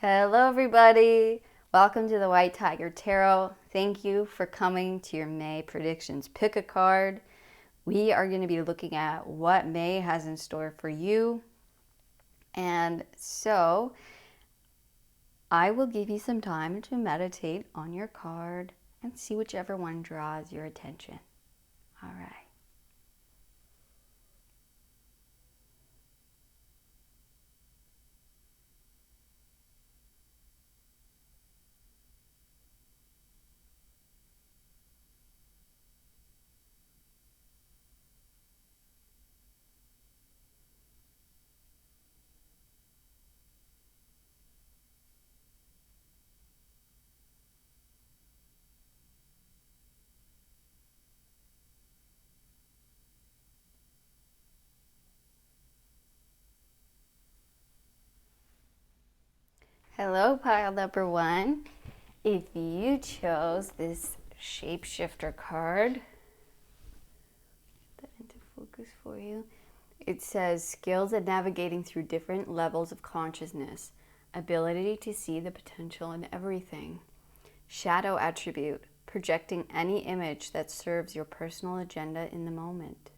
Hello, everybody. Welcome to the White Tiger Tarot. Thank you for coming to your May predictions. Pick a card. We are going to be looking at what May has in store for you. And so I will give you some time to meditate on your card and see whichever one draws your attention. All right. Hello, pile number one. If you chose this shapeshifter card, put that into focus for you. It says skills at navigating through different levels of consciousness, ability to see the potential in everything. Shadow attribute, projecting any image that serves your personal agenda in the moment.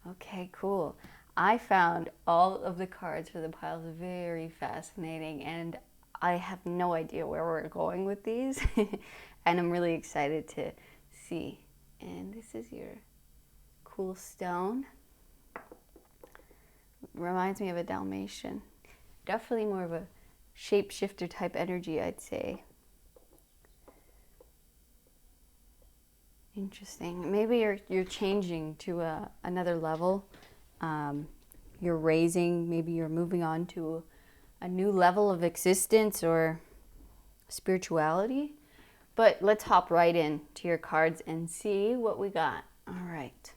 Okay, cool. I found all of the cards for the piles very fascinating, and I have no idea where we're going with these. And I'm really excited to see. And this is your cool stone. Reminds me of a Dalmatian. Definitely more of a shapeshifter type energy, I'd say. Interesting. Maybe you're changing to another level. You're raising. Maybe you're moving on to a new level of existence or spirituality. But let's hop right in to your cards and see what we got. All right.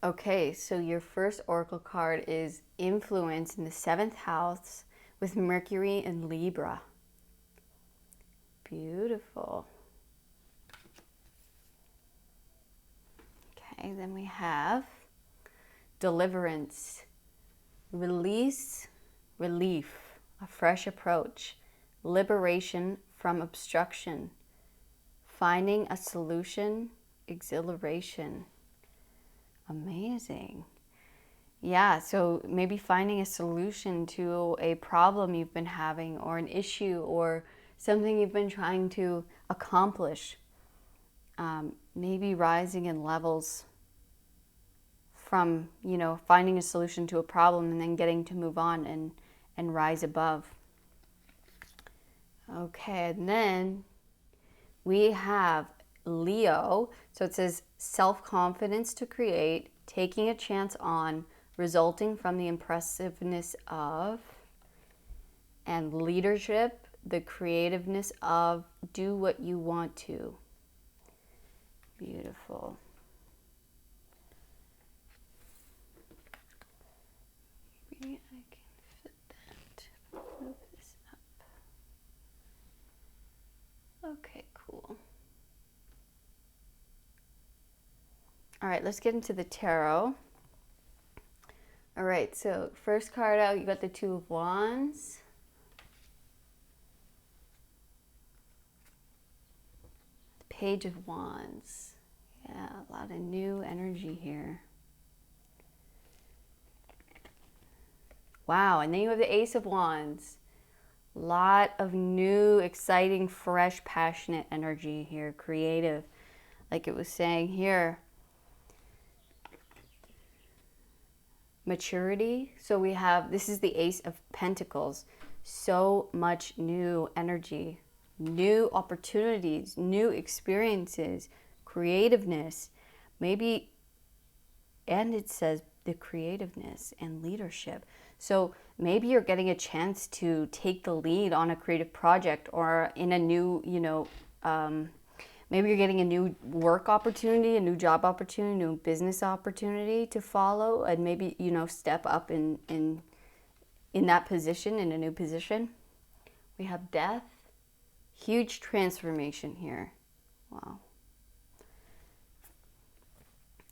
Okay, so your first oracle card is influence in the 7th house with Mercury in Libra. Beautiful. Okay, then we have deliverance, release, relief, a fresh approach, liberation from obstruction, finding a solution, exhilaration. Amazing. Yeah, so maybe finding a solution to a problem you've been having or an issue or something you've been trying to accomplish. Maybe rising in levels from, finding a solution to a problem and then getting to move on and rise above. Okay, and then we have Leo. So it says self-confidence to create, taking a chance on, resulting from the impressiveness of, and leadership, the creativeness of, do what you want to. Beautiful. Maybe I can fit that. Move this up. Okay, cool. All right, let's get into the tarot. All right, so first card out, you got the Two of Wands. The Page of Wands. Yeah, a lot of new energy here. Wow, and then you have the Ace of Wands. A lot of new, exciting, fresh, passionate energy here, creative. Like it was saying here. Maturity. So we have, this is the Ace of Pentacles. So much new energy, new opportunities, new experiences, creativeness, maybe, and it says the creativeness and leadership. So maybe you're getting a chance to take the lead on a creative project or in a new, maybe you're getting a new work opportunity, a new job opportunity, new business opportunity to follow, and maybe, step up in that position, in a new position. We have death. Huge transformation here. Wow.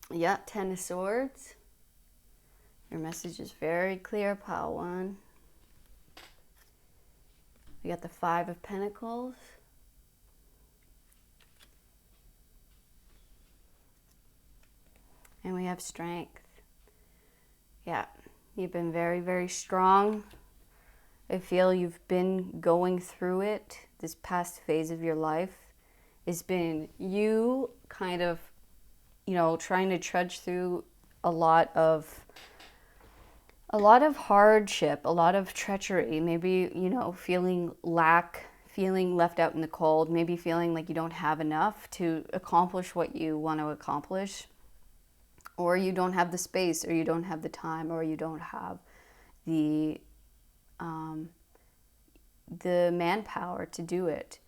Yeah, Ten of Swords. Your message is very clear, pile one. We got the Five of Pentacles. And we have strength. Yeah, you've been very, very strong. I feel you've been going through it. This past phase of your life has been you kind of, trying to trudge through a lot of hardship, a lot of treachery, maybe, feeling left out in the cold, maybe feeling like you don't have enough to accomplish what you want to accomplish, or you don't have the space, or you don't have the time, or you don't have the manpower to do it.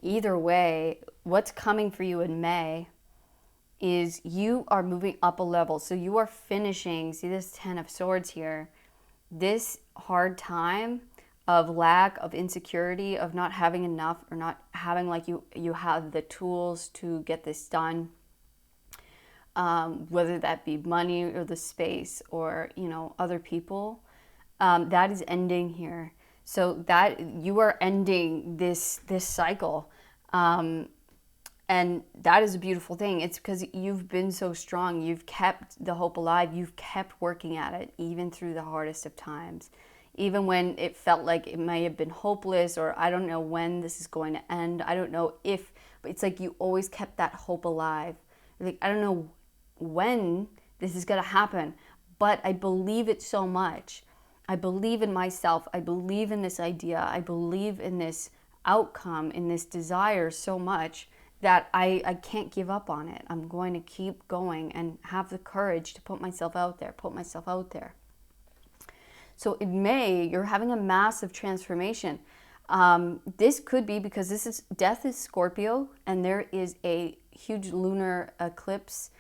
Either way, what's coming for you in May is you are moving up a level. So you are finishing, see this Ten of Swords here, this hard time of lack, of insecurity, of not having enough, or not having like you have the tools to get this done. Whether that be money or the space or, other people, that is ending here. So that you are ending this cycle. And that is a beautiful thing. It's because you've been so strong. You've kept the hope alive. You've kept working at it, even through the hardest of times. Even when it felt like it may have been hopeless, or I don't know when this is going to end. I don't know if, but it's like you always kept that hope alive. Like, I don't know when this is going to happen, but I believe it so much. I believe in myself. I believe in this idea. I believe in this outcome, in this desire so much that I can't give up on it. I'm going to keep going and have the courage to put myself out there. So in May, you're having a massive transformation. This could be because death is Scorpio, and there is a huge lunar eclipse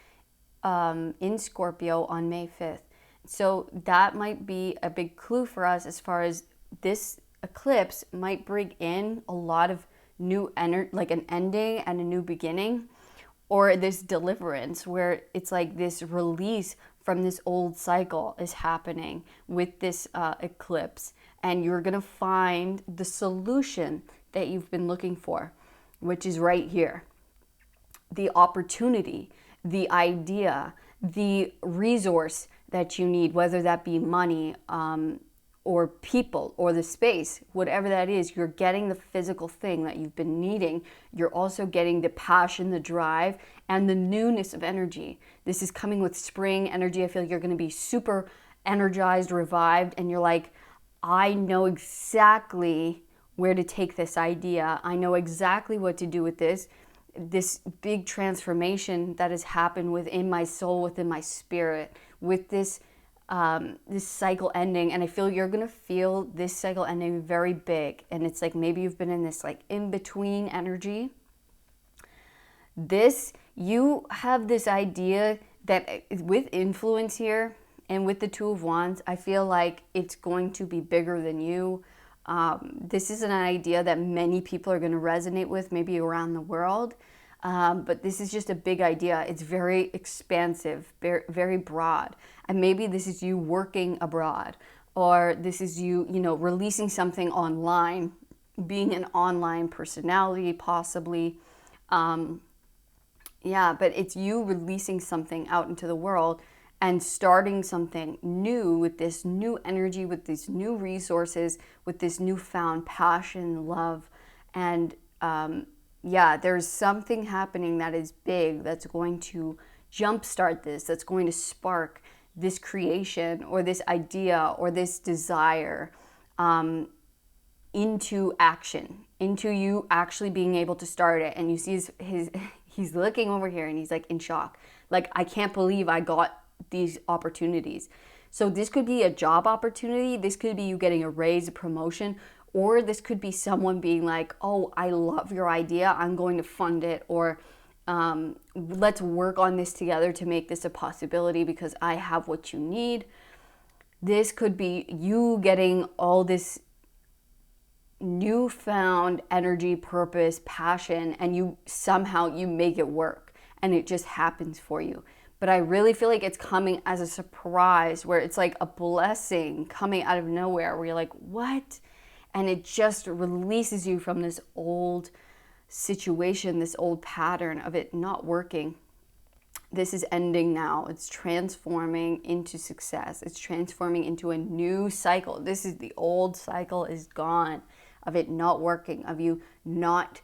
in Scorpio on May 5th. So that might be a big clue for us, as far as this eclipse might bring in a lot of new energy, like an ending and a new beginning, or this deliverance where it's like this release from this old cycle is happening with this eclipse, and you're gonna find the solution that you've been looking for, which is right here. The opportunity, the idea, the resource that you need, whether that be money, or people, or the space, whatever that is, you're getting the physical thing that you've been needing. You're also getting the passion, the drive, and the newness of energy. This is coming with spring energy. I feel like you're going to be super energized, revived, and you're like, I know exactly where to take this idea. I know exactly what to do with this big transformation that has happened within my soul, within my spirit, with this cycle ending. And I feel you're gonna feel this cycle ending very big, and it's like maybe you've been in this like in-between energy. You have this idea that with influence here, and with the Two of Wands, I feel like it's going to be bigger than you. This is an idea that many people are going to resonate with, maybe around the world. But this is just a big idea. It's very expansive, very, very broad. And maybe this is you working abroad, or this is you, releasing something online, being an online personality, possibly. But it's you releasing something out into the world and starting something new with this new energy, with these new resources, with this newfound passion, love, and there's something happening that is big, that's going to jumpstart this, that's going to spark this creation, or this idea, or this desire into action, into you actually being able to start it. And you see he's looking over here, and he's like in shock. Like, I can't believe I got these opportunities. So this could be a job opportunity. This could be you getting a raise, a promotion, or this could be someone being like, oh, I love your idea, I'm going to fund it, or let's work on this together to make this a possibility because I have what you need. This could be you getting all this newfound energy, purpose, passion, and you somehow you make it work, and it just happens for you. But I really feel like it's coming as a surprise, where it's like a blessing coming out of nowhere, where you're like, what? And it just releases you from this old situation, this old pattern of it not working. This is ending now. It's transforming into success. It's transforming into a new cycle. This is the old cycle is gone of it not working, of you not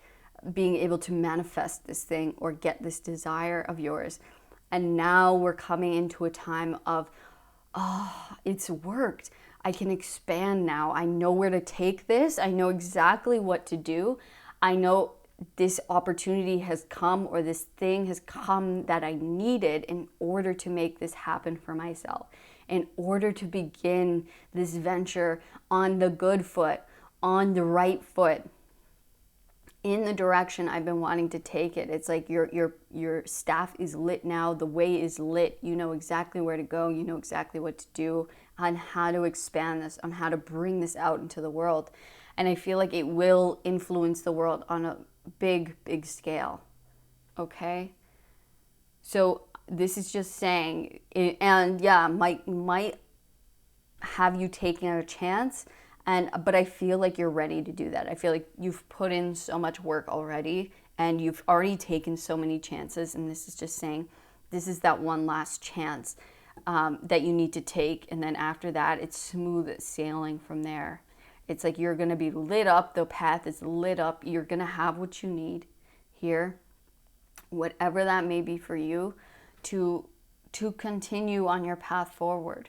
being able to manifest this thing or get this desire of yours. And now we're coming into a time of, oh, it's worked. I can expand now. I know where to take this. I know exactly what to do. I know this opportunity has come, or this thing has come that I needed in order to make this happen for myself, in order to begin this venture on the good foot, on the right foot, in the direction I've been wanting to take it. It's like your staff is lit now. The way is lit. You know exactly where to go. You know exactly what to do, on how to expand this, on how to bring this out into the world. And I feel like it will influence the world on a big, big scale. Okay? So this is just saying, and yeah, might have you taking a chance, but I feel like you're ready to do that. I feel like you've put in so much work already, and you've already taken so many chances, and this is just saying this is that one last chance that you need to take, and then after that it's smooth sailing from there. It's like you're going to be lit up. The path is lit up. You're going to have what you need here, whatever that may be for you, to continue on your path forward.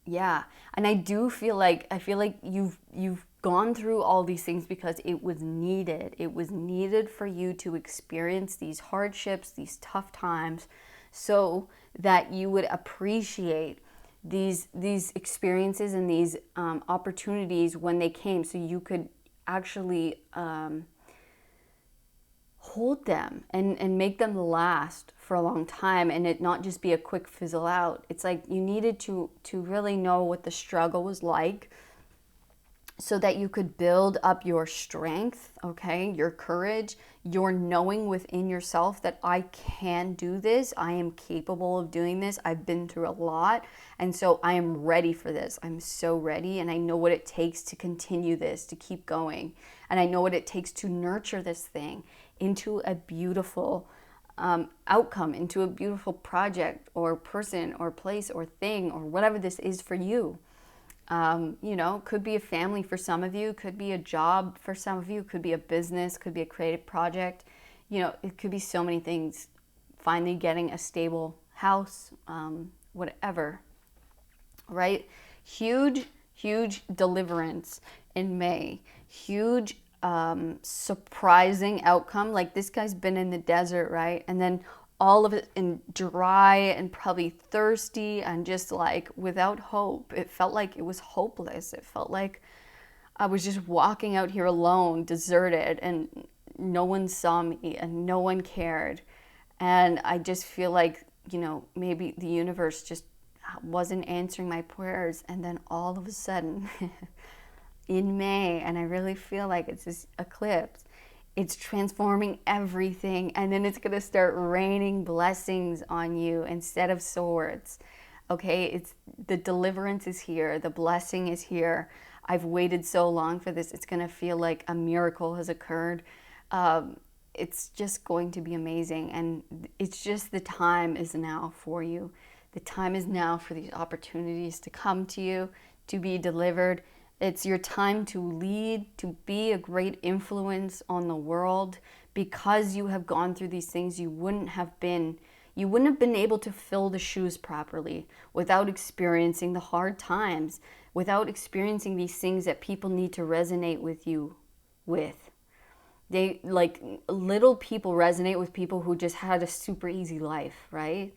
Yeah, and I feel like you've gone through all these things because it was needed. It was needed for you to experience these hardships, these tough times, so that you would appreciate these experiences and these opportunities when they came, so you could actually hold them and make them last for a long time, and it not just be a quick fizzle out. It's like you needed to really know what the struggle was like, so that you could build up your strength, okay, your courage, your knowing within yourself that I can do this, I am capable of doing this, I've been through a lot, and so I am ready for this. I'm so ready, and I know what it takes to continue this, to keep going, and I know what it takes to nurture this thing into a beautiful outcome, into a beautiful project or person or place or thing or whatever this is for you. You know, could be a family for some of you, could be a job for some of you, could be a business, could be a creative project. You know, it could be so many things. Finally getting a stable house, whatever, right? Huge deliverance in May. Huge surprising outcome. Like, this guy's been in the desert, right? And then all of it in dry and probably thirsty and just like without hope. It felt like it was hopeless. It felt like I was just walking out here alone, deserted, and no one saw me and no one cared. And I just feel like, you know, maybe the universe just wasn't answering my prayers. And then all of a sudden in May, and I really feel like it's this eclipse, it's transforming everything, and then it's going to start raining blessings on you instead of swords. Okay, it's the deliverance is here, the blessing is here. I've waited so long for this. It's going to feel like a miracle has occurred. It's just going to be amazing, and it's just the time is now for you. The time is now for these opportunities to come to you, to be delivered. It's your time to lead, to be a great influence on the world. Because you have gone through these things, you wouldn't have been able to fill the shoes properly without experiencing the hard times, without experiencing these things that people need to resonate with you with. They, like, little people resonate with people who just had a super easy life, right?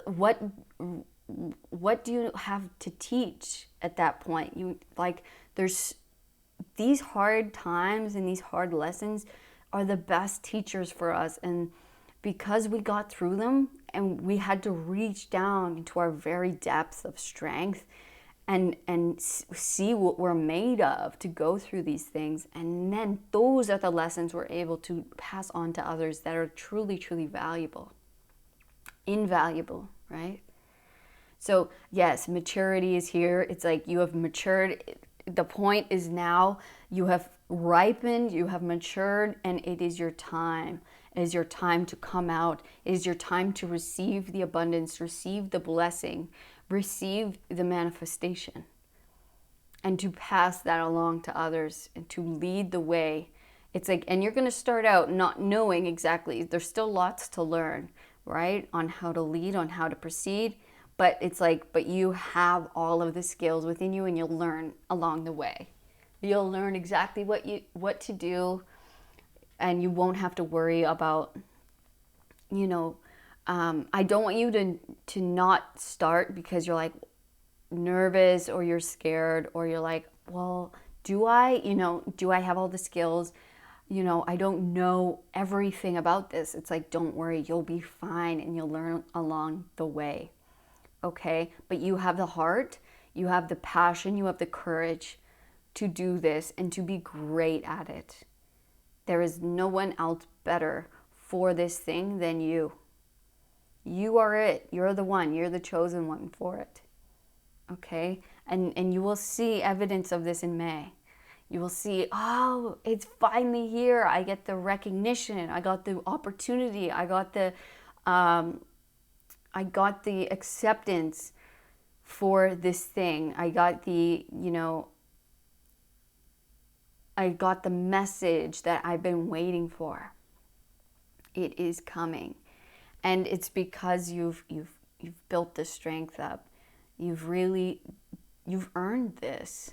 What do you have to teach at that point? You, like, there's these hard times and these hard lessons are the best teachers for us. And because we got through them and we had to reach down into our very depths of strength see what we're made of to go through these things. And then those are the lessons we're able to pass on to others that are truly, truly valuable, invaluable, right? So yes, maturity is here. It's like you have matured. The point is now you have ripened, you have matured, and it is your time. It is your time to come out. It is your time to receive the abundance, receive the blessing, receive the manifestation, and to pass that along to others and to lead the way. It's like, and you're going to start out not knowing exactly. There's still lots to learn, right? On how to lead, on how to proceed. But it's like, but you have all of the skills within you, and you'll learn along the way. You'll learn exactly what to do, and you won't have to worry about, I don't want you to not start because you're like nervous or you're scared or you're like, well, do I have all the skills? I don't know everything about this. It's like, don't worry, you'll be fine and you'll learn along the way. Okay? But you have the heart, you have the passion, you have the courage to do this and to be great at it. There is no one else better for this thing than you. You are it. You're the one. You're the chosen one for it. Okay? And you will see evidence of this in May. You will see, oh, it's finally here. I get the recognition. I got the opportunity. I got the acceptance for this thing. I got the message that I've been waiting for. It is coming. And it's because you've built the strength up. You've earned this.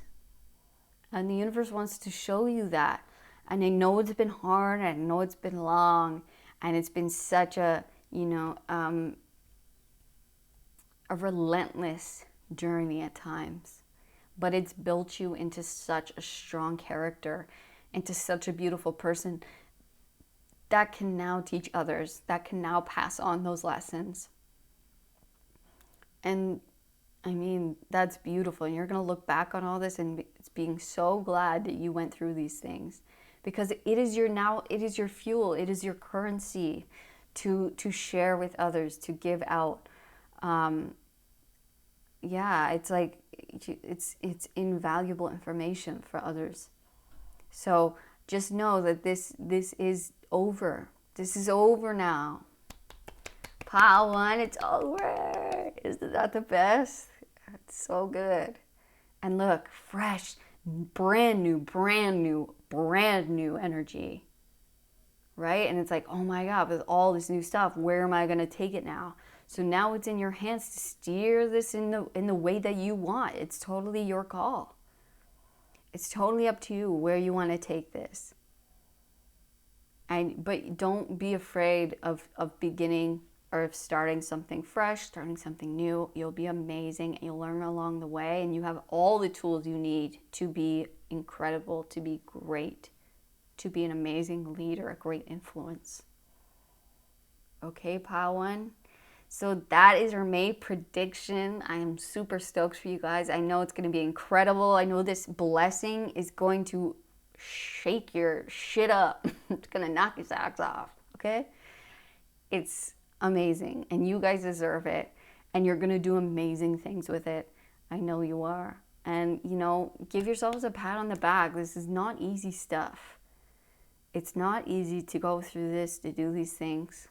And the universe wants to show you that. And I know it's been hard, and I know it's been long, and it's been such a relentless journey at times. But it's built you into such a strong character, into such a beautiful person that can now teach others, that can now pass on those lessons. And I mean, that's beautiful. And you're going to look back on all this and it's being so glad that you went through these things, because it is your fuel, it is your currency to share with others, to give out. It's like it's invaluable information for others. So just know that this is over. This is over now. Pile 1, it's over. Isn't that the best? It's so good. And look, fresh, brand new energy. Right? And it's like, oh my God, with all this new stuff, where am I going to take it now? So now it's in your hands to steer this in the way that you want. It's totally your call. It's totally up to you where you want to take this. But don't be afraid of beginning or of starting something fresh, starting something new. You'll be amazing, and you'll learn along the way, and you have all the tools you need to be incredible, to be great, to be an amazing leader, a great influence. Okay, Pile 1? So that is our May prediction. I am super stoked for you guys. I know it's going to be incredible. I know this blessing is going to shake your shit up. It's going to knock your socks off, okay? It's amazing, and you guys deserve it, and you're going to do amazing things with it. I know you are. And, give yourselves a pat on the back. This is not easy stuff. It's not easy to go through this, to do these things,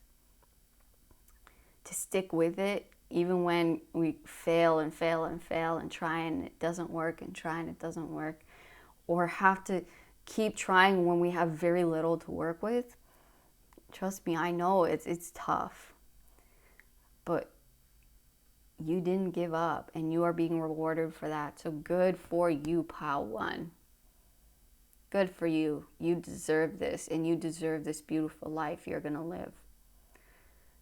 to stick with it, even when we fail and fail and fail and try and it doesn't work and try and it doesn't work, or have to keep trying when we have very little to work with. Trust me, I know it's tough, but you didn't give up, and you are being rewarded for that. So good for you, Pile 1. Good for you. You deserve this, and you deserve this beautiful life you're going to live.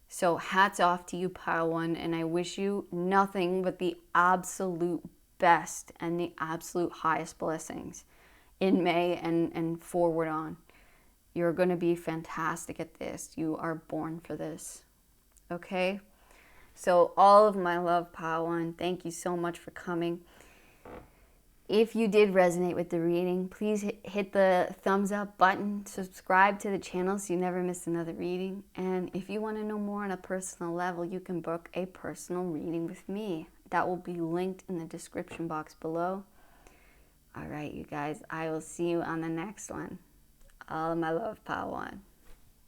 So hats off to you, Pile 1, and I wish you nothing but the absolute best and the absolute highest blessings in May and forward on. You're going to be fantastic at this. You are born for this. Okay? So all of my love, Pile 1. Thank you so much for coming. If you did resonate with the reading, please hit the thumbs up button, subscribe to the channel so you never miss another reading. And if you want to know more on a personal level, you can book a personal reading with me. That will be linked in the description box below. All right, you guys, I will see you on the next one. All of my love, pile 1.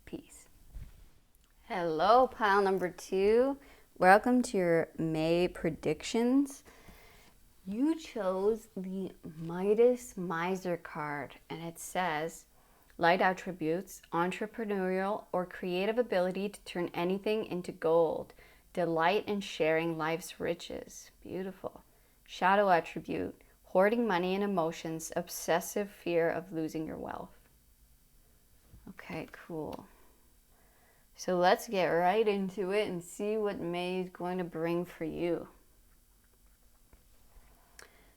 Peace. Hello, pile number 2. Welcome to your May predictions. You chose the Midas Miser card, and it says, light attributes, entrepreneurial or creative ability to turn anything into gold, delight in sharing life's riches. Beautiful. Shadow attribute, hoarding money and emotions, obsessive fear of losing your wealth. Okay, cool. So let's get right into it and see what May is going to bring for you.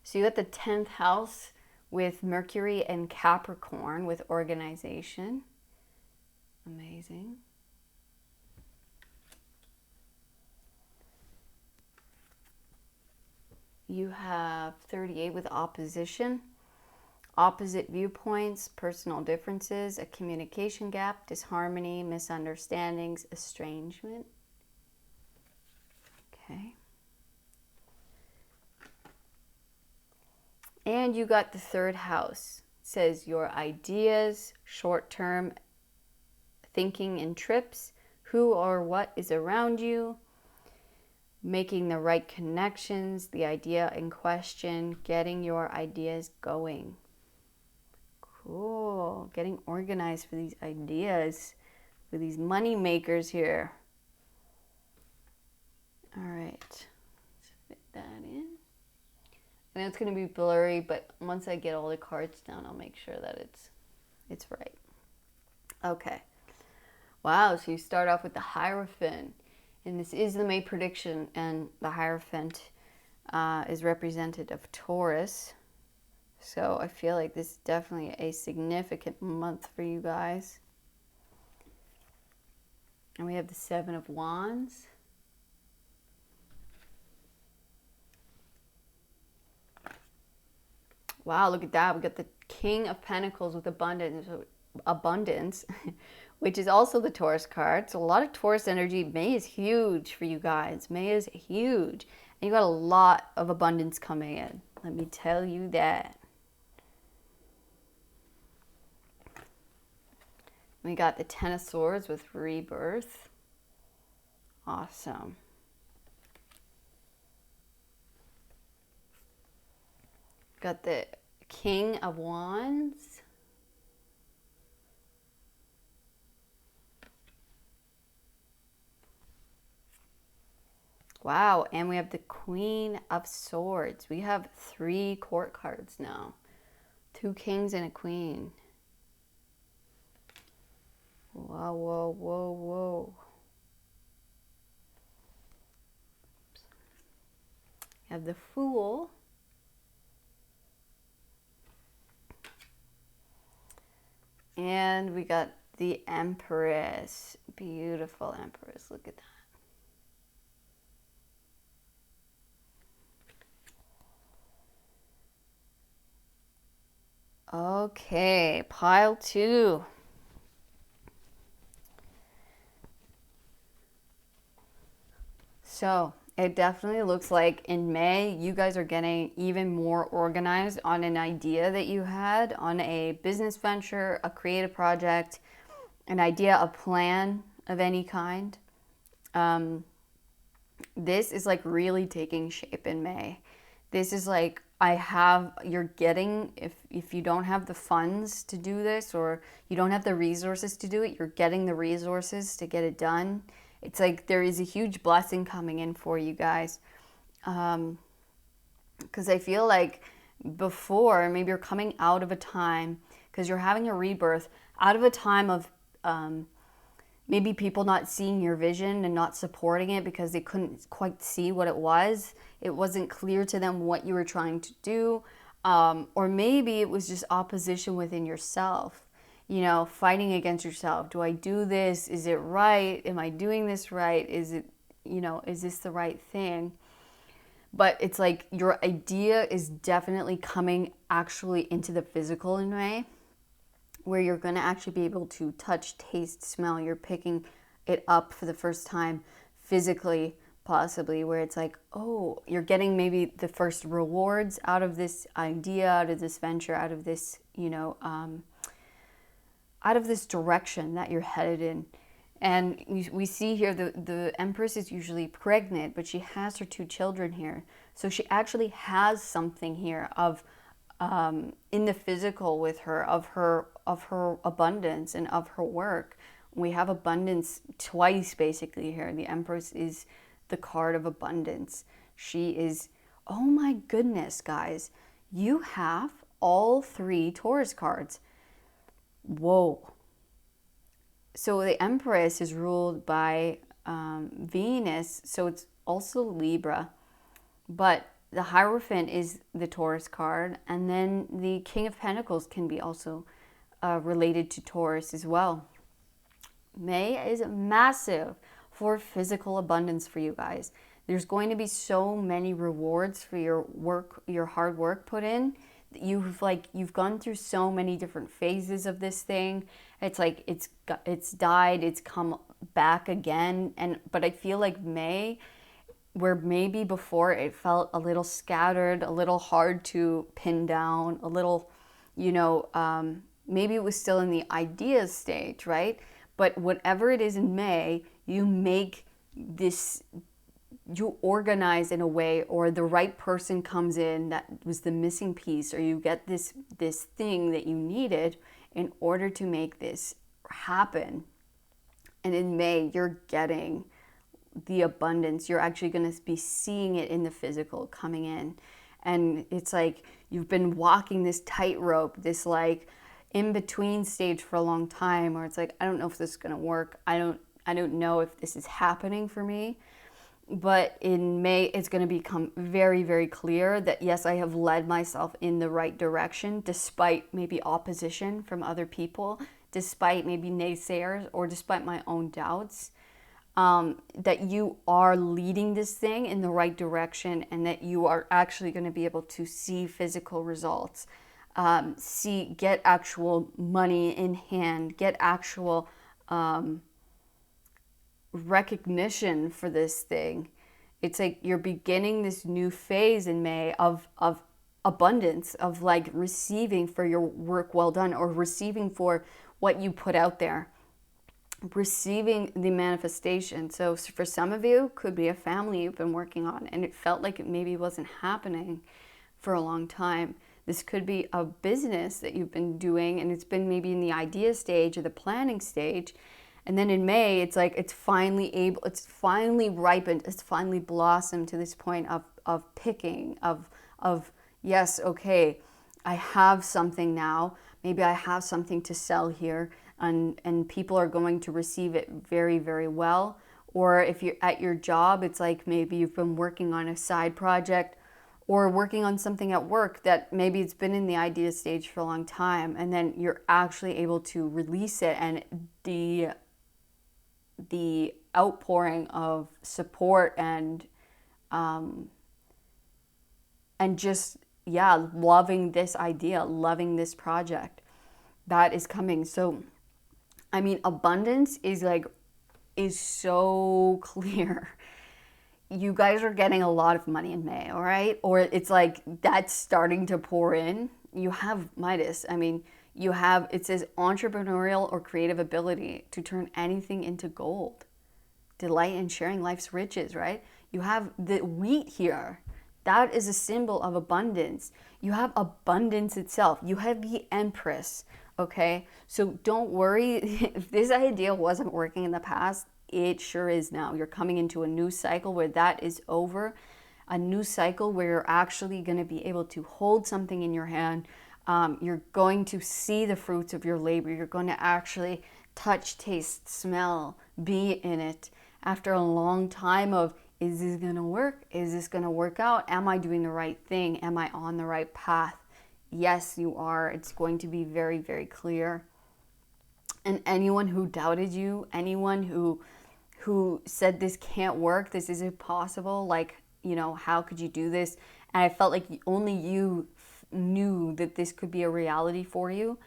So you got the 10th house with Mercury and Capricorn with organization. Amazing. You have 38 with opposition, opposite viewpoints, personal differences, a communication gap, disharmony, misunderstandings, estrangement. Okay. And you got the 3rd house. It says your ideas, short-term thinking and trips, who or what is around you, making the right connections, the idea in question, getting your ideas going. Cool. Getting organized for these ideas, for these money makers here. All right. Let's fit that in. I know it's going to be blurry, but once I get all the cards down, I'll make sure that it's right. Okay. Wow, so you start off with the Hierophant. And this is the May prediction, and the Hierophant is representative of Taurus. So I feel like this is definitely a significant month for you guys. And we have the 7 of Wands. Wow, look at that. We got the King of Pentacles with abundance, which is also the Taurus card. So a lot of Taurus energy. May is huge for you guys. May is huge. And you got a lot of abundance coming in. Let me tell you that. We got the 10 of Swords with rebirth. Awesome. Got the King of Wands. Wow, and we have the Queen of Swords. We have 3 court cards now. 2 kings and a queen. Whoa, whoa, whoa, whoa. You have the Fool. And we got the Empress. Beautiful Empress. Look at that. Okay, pile 2. So it definitely looks like in May, you guys are getting even more organized on an idea that you had, on a business venture, a creative project, an idea, a plan of any kind. This is like really taking shape in May. This is like, you're getting, if you don't have the funds to do this, or you don't have the resources to do it, you're getting the resources to get it done. It's like there is a huge blessing coming in for you guys. Because I feel like before, maybe you're coming out of a time, because you're having a rebirth, out of a time of maybe people not seeing your vision and not supporting it because they couldn't quite see what it was. It wasn't clear to them what you were trying to do. Or maybe it was just opposition within yourself, you know, fighting against yourself. Do I do this? Is it right? Am I doing this right? Is it, you know, is this the right thing? But it's like your idea is definitely coming actually into the physical in May, where you're going to actually be able to touch, taste, smell. You're picking it up for the first time physically, possibly, where it's like, oh, you're getting maybe the first rewards out of this idea, out of this venture, out of this, out of this direction that you're headed in. And we see here the Empress is usually pregnant, but she has her 2 children here. So she actually has something here of in the physical with her, of her abundance and of her work. We have abundance twice basically here. The Empress is the card of abundance. She is, oh my goodness, guys, you have all 3 Taurus cards. Whoa. So the Empress is ruled by Venus, so it's also Libra, but the Hierophant is the Taurus card, and then the King of Pentacles can be also related to Taurus as well. May is massive for physical abundance for you guys. There's going to be so many rewards for your work, your hard work put in. You've gone through so many different phases of this thing. It's like it's died, it's come back again, but I feel like May, where maybe before it felt a little scattered, a little hard to pin down, a little, maybe it was still in the idea stage, right? But whatever it is in May, you make this, you organize in a way, or the right person comes in that was the missing piece, or you get this thing that you needed in order to make this happen. And in May, you're getting the abundance. You're actually going to be seeing it in the physical coming in. And it's like you've been walking this tightrope, this like in between stage for a long time, or it's like, I don't know if this is going to work. I don't know if this is happening for me. But in May, it's going to become very, very clear that yes, I have led myself in the right direction, despite maybe opposition from other people, despite maybe naysayers, or despite my own doubts. That you are leading this thing in the right direction, and that you are actually going to be able to see physical results, get actual money in hand, get actual recognition for this thing. It's like you're beginning this new phase in May of abundance, of like receiving for your work well done, or receiving for what you put out there, receiving the manifestation. So for some of you, could be a family you've been working on and it felt like it maybe wasn't happening for a long time. This could be a business that you've been doing and it's been maybe in the idea stage or the planning stage. And then in May, it's like it's finally ripened, it's finally blossomed to this point of picking, of yes, okay, I have something now. Maybe I have something to sell here, and people are going to receive it very, very well. Or if you're at your job, it's like maybe you've been working on a side project or working on something at work that maybe it's been in the idea stage for a long time, and then you're actually able to release it, and the outpouring of support and just loving this idea, loving this project that is coming. So I mean, abundance is so clear. You guys are getting a lot of money in May, all right? Or it's like that's starting to pour in. You have Midas. I mean, it says entrepreneurial or creative ability to turn anything into gold. Delight in sharing life's riches, right? You have the wheat here. That is a symbol of abundance. You have abundance itself. You have the Empress, okay? So don't worry. If this idea wasn't working in the past, it sure is now. You're coming into a new cycle where that is over. A new cycle where you're actually going to be able to hold something in your hand. You're going to see the fruits of your labor. You're going to actually touch, taste, smell, be in it after a long time of, is this going to work? Is this going to work out? Am I doing the right thing? Am I on the right path? Yes, you are. It's going to be very, very clear. And anyone who doubted you, anyone who said this can't work, this is impossible, like, how could you do this? And I felt like only you knew that this could be a reality for you.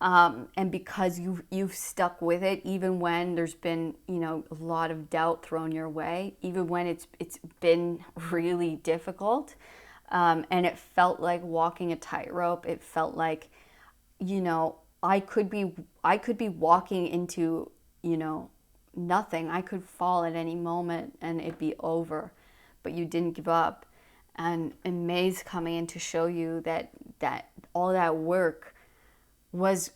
And because you've stuck with it, even when there's been a lot of doubt thrown your way, even when it's been really difficult, and it felt like walking a tightrope. It felt like I could be walking into nothing. I could fall at any moment and it'd be over, but you didn't give up. And May's coming in to show you that all that work was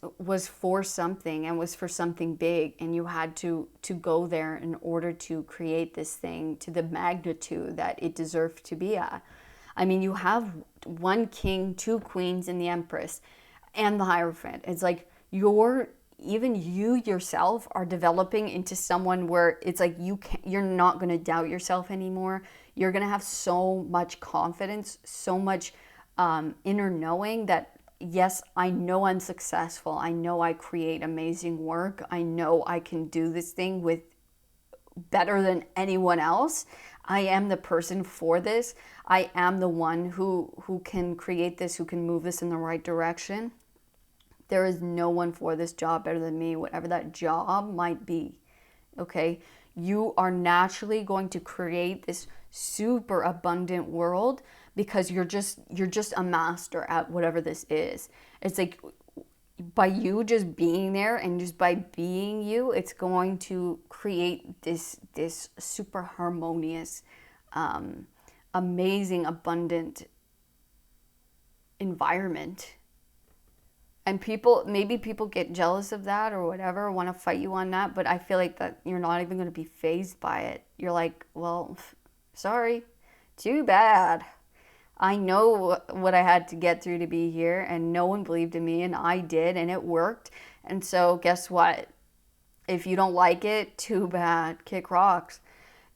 for something, and was for something big, and you had to go there in order to create this thing to the magnitude that it deserved to be at. I mean, you have one king, two queens, and the empress, and the Hierophant. It's like even you yourself are developing into someone where it's like you're not going to doubt yourself anymore. You're going to have so much confidence, so much inner knowing that, yes, I know I'm successful. I know I create amazing work. I know I can do this thing with better than anyone else. I am the person for this. I am the one who can create this, who can move this in the right direction. There is no one for this job better than me, whatever that job might be. Okay? You are naturally going to create this super abundant world because you're just a master at whatever this is. It's like by you just being there and just by being you, it's going to create this super harmonious, amazing, abundant environment. And maybe people get jealous of that or whatever, want to fight you on that, but I feel like that you're not even going to be fazed by it. You're like, well, sorry, too bad. I know what I had to get through to be here, and no one believed in me, and I did, and it worked. And so guess what? If you don't like it, too bad, kick rocks.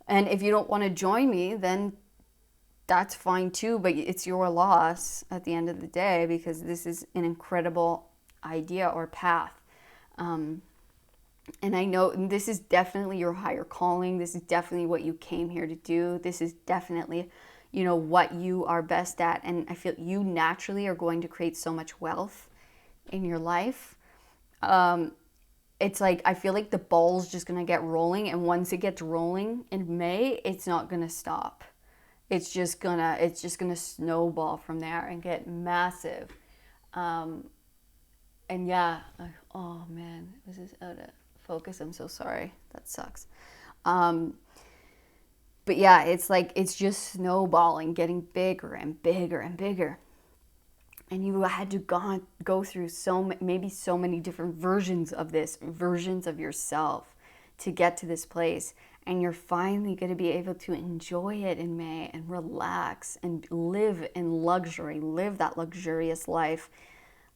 And if you don't want to join me, then that's fine too, but it's your loss at the end of the day, because this is an incredible idea or path. And I know this is definitely your higher calling. This is definitely what you came here to do. This is definitely, what you are best at. And I feel you naturally are going to create so much wealth in your life. It's like, I feel like the ball's just going to get rolling. And once it gets rolling in May, it's not going to stop. It's just gonna snowball from there and get massive. And yeah, oh man, this is out of focus. I'm so sorry. That sucks. But yeah, it's like it's just snowballing, getting bigger and bigger and bigger. And you had to go through maybe so many different versions of this, versions of yourself, to get to this place. And you're finally going to be able to enjoy it in May and relax and live in luxury, live that luxurious life,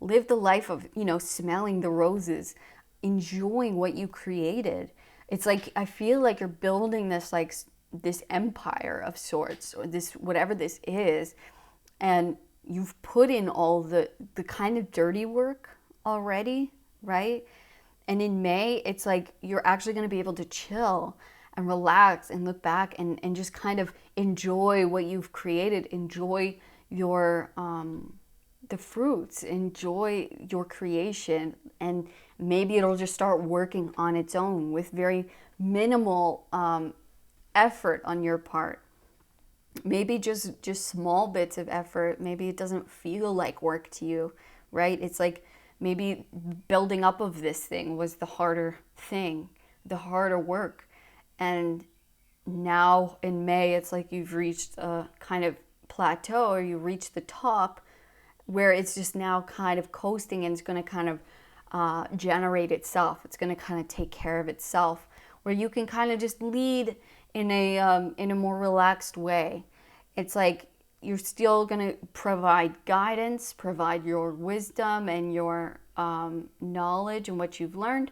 live the life of, smelling the roses, enjoying what you created. It's like, I feel like you're building this empire of sorts, or this, whatever this is. And you've put in all the kind of dirty work already, right? And in May, it's like you're actually going to be able to chill and relax and look back and just kind of enjoy what you've created, enjoy your the fruits, enjoy your creation, and maybe it'll just start working on its own with very minimal effort on your part. Maybe just small bits of effort. Maybe it doesn't feel like work to you, right? It's like maybe building up of this thing was the harder thing, the harder work. And now in May, it's like you've reached a kind of plateau, or you reach the top, where it's just now kind of coasting, and it's going to kind of generate itself. It's going to kind of take care of itself, where you can kind of just lead in a more relaxed way. It's like you're still going to provide guidance, provide your wisdom and your knowledge and what you've learned,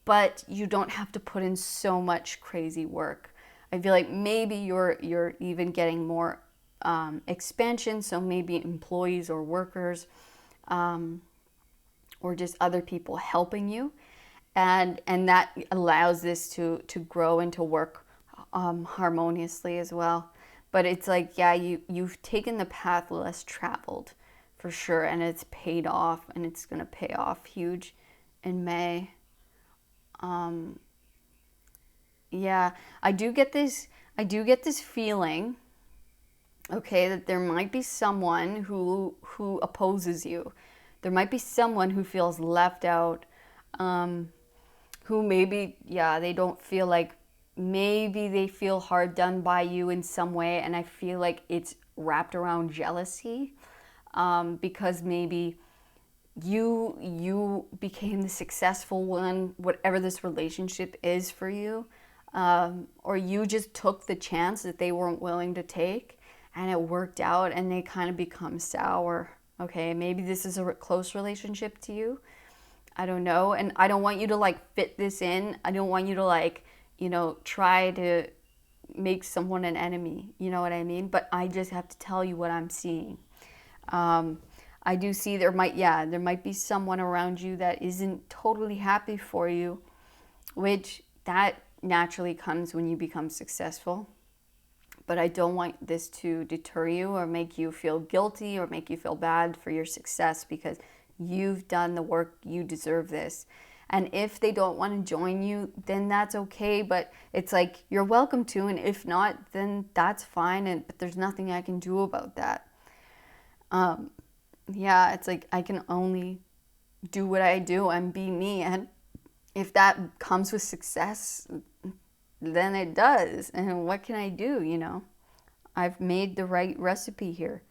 but you don't have to put in so much crazy work. I feel like maybe you're even getting more expansion, so maybe employees or workers, or just other people helping you, and that allows this to grow and to work harmoniously as well. But it's like, yeah, you've taken the path less traveled for sure, and it's paid off, and it's gonna pay off huge in May. Yeah, I do get this feeling, okay, that there might be someone who opposes you. There might be someone who feels left out, who maybe, yeah, they don't feel like, maybe they feel hard done by you in some way, and I feel like it's wrapped around jealousy, because maybe you became the successful one, whatever this relationship is for you, or you just took the chance that they weren't willing to take, and it worked out, and they kind of become sour. Okay, maybe this is a close relationship to you. I don't know, and I don't want you to like fit this in. I don't want you to like, try to make someone an enemy. You know what I mean? But I just have to tell you what I'm seeing. Um, I do see there might be someone around you that isn't totally happy for you, which that naturally comes when you become successful. But I don't want this to deter you or make you feel guilty or make you feel bad for your success, because you've done the work, you deserve this. And if they don't want to join you, then that's okay, but it's like you're welcome to, and if not, then that's fine, and but there's nothing I can do about that. Yeah, it's like I can only do what I do and be me, and if that comes with success, then it does. And what can I do? I've made the right recipe here.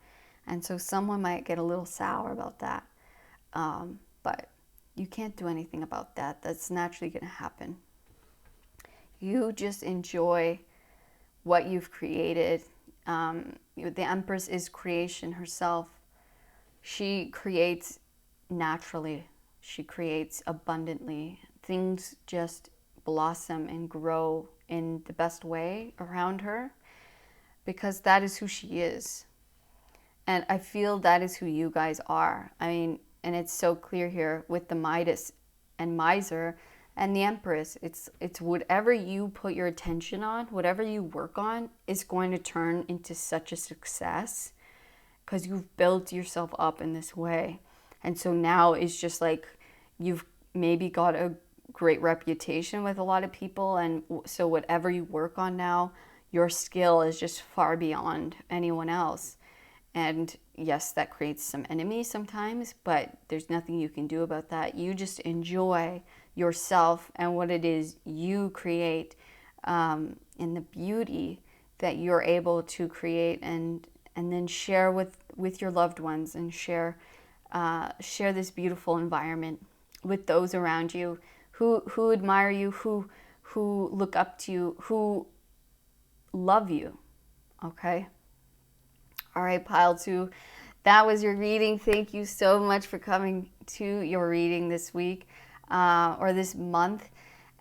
And so someone might get a little sour about that. But you can't do anything about that. That's naturally going to happen. You just enjoy what you've created. The Empress is creation herself. She creates naturally, she creates abundantly. Things just blossom and grow in the best way around her, because that is who she is. And I feel that is who you guys are. I mean, and it's so clear here with the Midas and Miser and the Empress. It's whatever you put your attention on, whatever you work on, is going to turn into such a success, because you've built yourself up in this way. And so now it's just like you've maybe got a great reputation with a lot of people, and so whatever you work on now, your skill is just far beyond anyone else. And yes, that creates some enemies sometimes, but there's nothing you can do about that. You just enjoy yourself and what it is you create, and the beauty that you're able to create, and then share with your loved ones, and share this beautiful environment with those around you who admire you, who look up to you, who love you. Okay? All right, pile 2. That was your reading. Thank you so much for coming to your reading this week, or this month.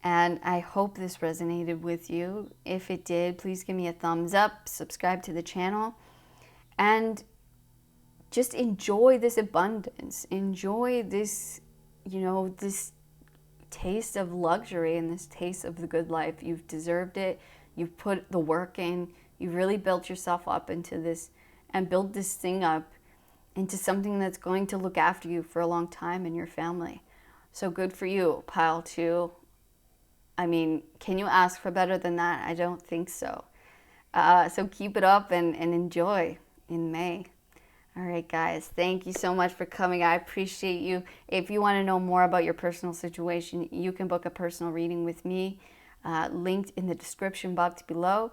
And I hope this resonated with you. If it did, please give me a thumbs up, subscribe to the channel, and just enjoy this abundance. Enjoy this, this taste of luxury and this taste of the good life. You've deserved it. You've put the work in. You've really built yourself up into this, and build this thing up into something that's going to look after you for a long time and your family. So good for you, pile 2. I mean, can you ask for better than that? I don't think so. So keep it up and enjoy in May. All right, guys, thank you so much for coming. I appreciate you. If you want to know more about your personal situation, you can book a personal reading with me, linked in the description box below.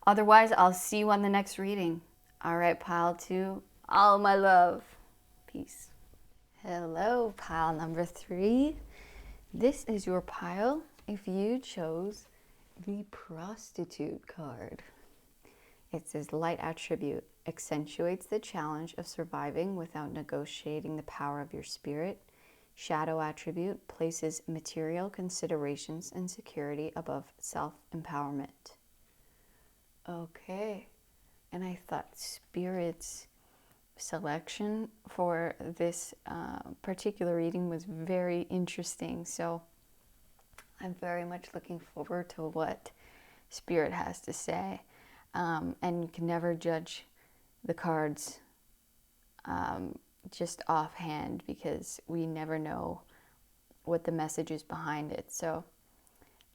Otherwise, I'll see you on the next reading. All right, pile 2, all my love. Peace. Hello, pile number 3. This is your pile if you chose the prostitute card. It says light attribute accentuates the challenge of surviving without negotiating the power of your spirit. Shadow attribute places material considerations and security above self-empowerment. Okay. And I thought Spirit's selection for this particular reading was very interesting. So I'm very much looking forward to what Spirit has to say. And you can never judge the cards just offhand, because we never know what the message is behind it. So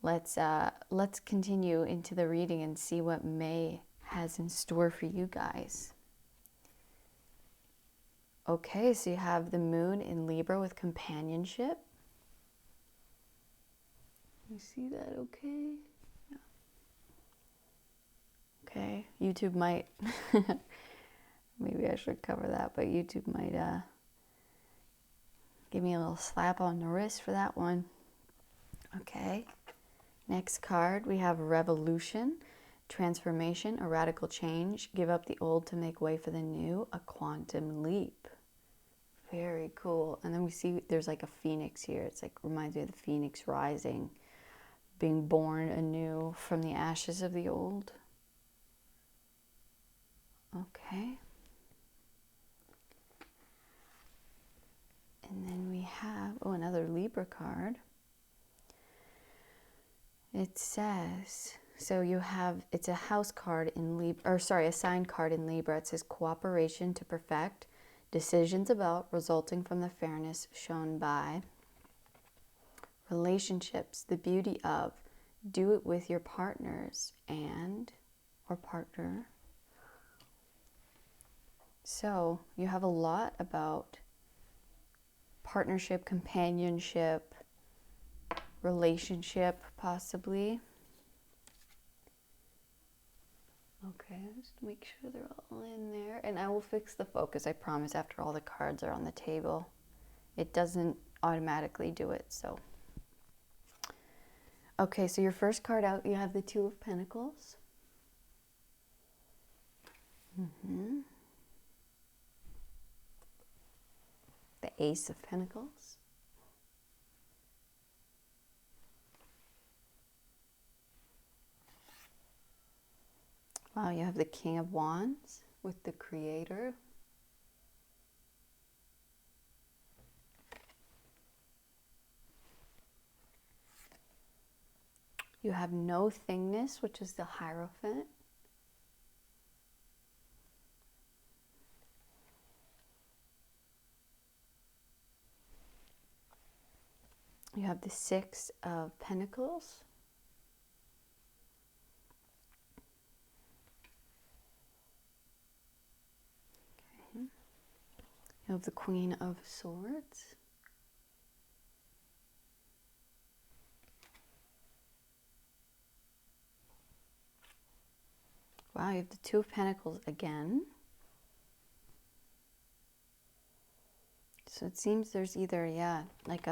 let's continue into the reading and see what May has in store for you guys. Okay, so you have the moon in Libra with companionship. You see that okay? Yeah. Okay, YouTube might, maybe I should cover that, but YouTube might give me a little slap on the wrist for that one. Okay, next card, we have Revolution, transformation, a radical change, give up the old to make way for the new, a quantum leap. Very cool. And then we see there's like a phoenix here. It's like, reminds me of the phoenix rising, being born anew from the ashes of the old. Okay. And then we have, oh, another Libra card. It says, so you have, it's a house card in Libra, or sorry, a sign card in Libra. It says cooperation to perfect, decisions about, resulting from the fairness shown by. Relationships, the beauty of, do it with your partners and, or partner. So you have a lot about partnership, companionship, relationship, possibly. Okay, just make sure they're all in there. And I will fix the focus, I promise, after all the cards are on the table. It doesn't automatically do it, so. Okay, so your first card out, you have the Two of Pentacles. The Ace of Pentacles. Wow, you have the King of Wands with the Creator. You have No Thingness, which is the Hierophant. You have the Six of Pentacles. Okay. You have the Queen of Swords. Wow, you have the Two of Pentacles again. So it seems there's either, yeah, like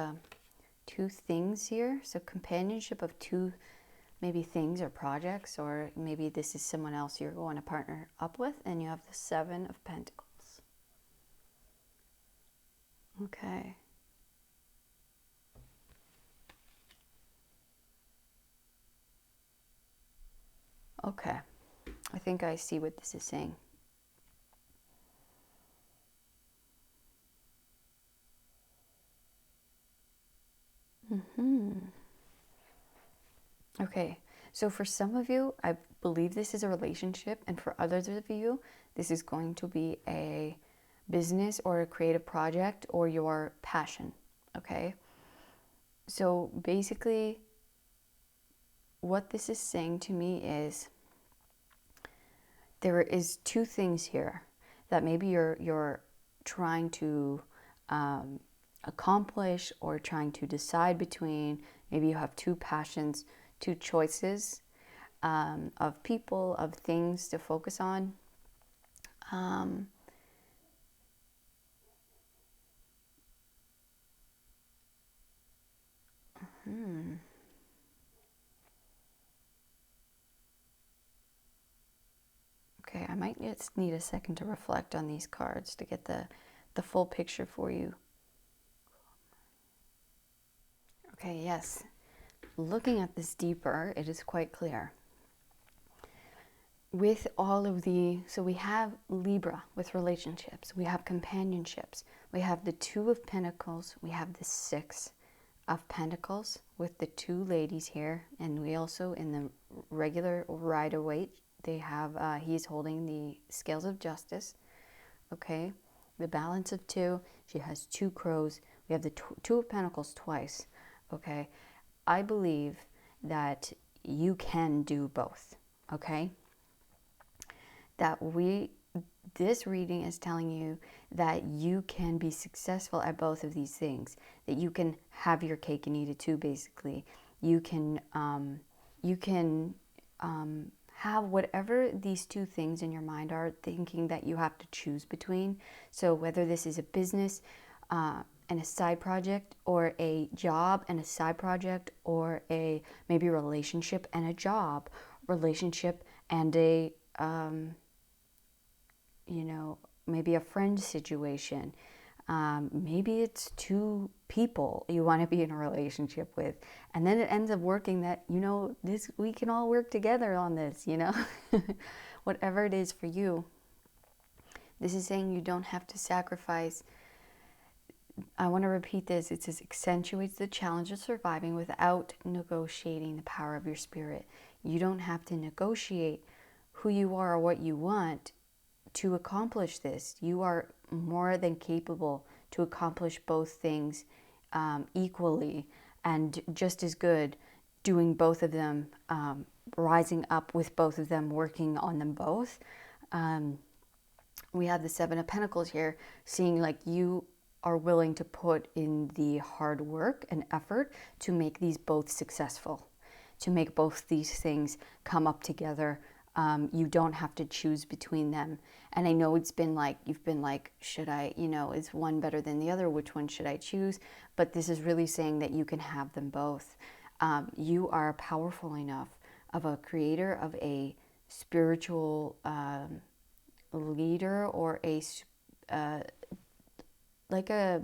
two things here. So companionship of two, maybe things or projects, or maybe this is someone else you're going to partner up with. And you have the Seven of Pentacles. Okay. Okay. I think I see what this is saying. Okay, so for some of you, I believe this is a relationship, and for others of you, this is going to be a business or a creative project or your passion, okay? So basically, what this is saying to me is there is two things here that maybe you're trying to accomplish or trying to decide between. Maybe you have two passions, two choices of people, of things to focus on. Okay, I might just need a second to reflect on these cards to get the full picture for you. Okay, yes. Looking at this deeper, it is quite clear. With all of the, so we have Libra with relationships, we have companionships, we have the Two of Pentacles, we have the Six of Pentacles with the two ladies here, and we also in the regular Rider-Waite he's holding the scales of justice. Okay, the balance of two. She has two crows. We have the two of pentacles twice. Okay, I believe that you can do both. Okay, that this reading is telling you that you can be successful at both of these things, that you can have your cake and eat it too. Basically, you can have whatever these two things in your mind are, thinking that you have to choose between. So whether this is a business and a side project, or a job and a side project, or maybe a relationship and a job, relationship and a maybe a friend situation. Maybe it's two people you want to be in a relationship with, and then it ends up working that, we can all work together on this, whatever it is for you. This is saying you don't have to sacrifice. I want to repeat this. It says accentuates the challenge of surviving without negotiating the power of your spirit. You don't have to negotiate who you are or what you want to accomplish this. You are more than capable to accomplish both things equally, and just as good doing both of them, rising up with both of them, working on them both. We have the Seven of Pentacles here, seeing like you are willing to put in the hard work and effort to make these both successful, to make both these things come up together. You don't have to choose between them. And I know it's been like, you've been like, should I, is one better than the other? Which one should I choose? But this is really saying that you can have them both. You are powerful enough of a creator, of a spiritual leader, or like a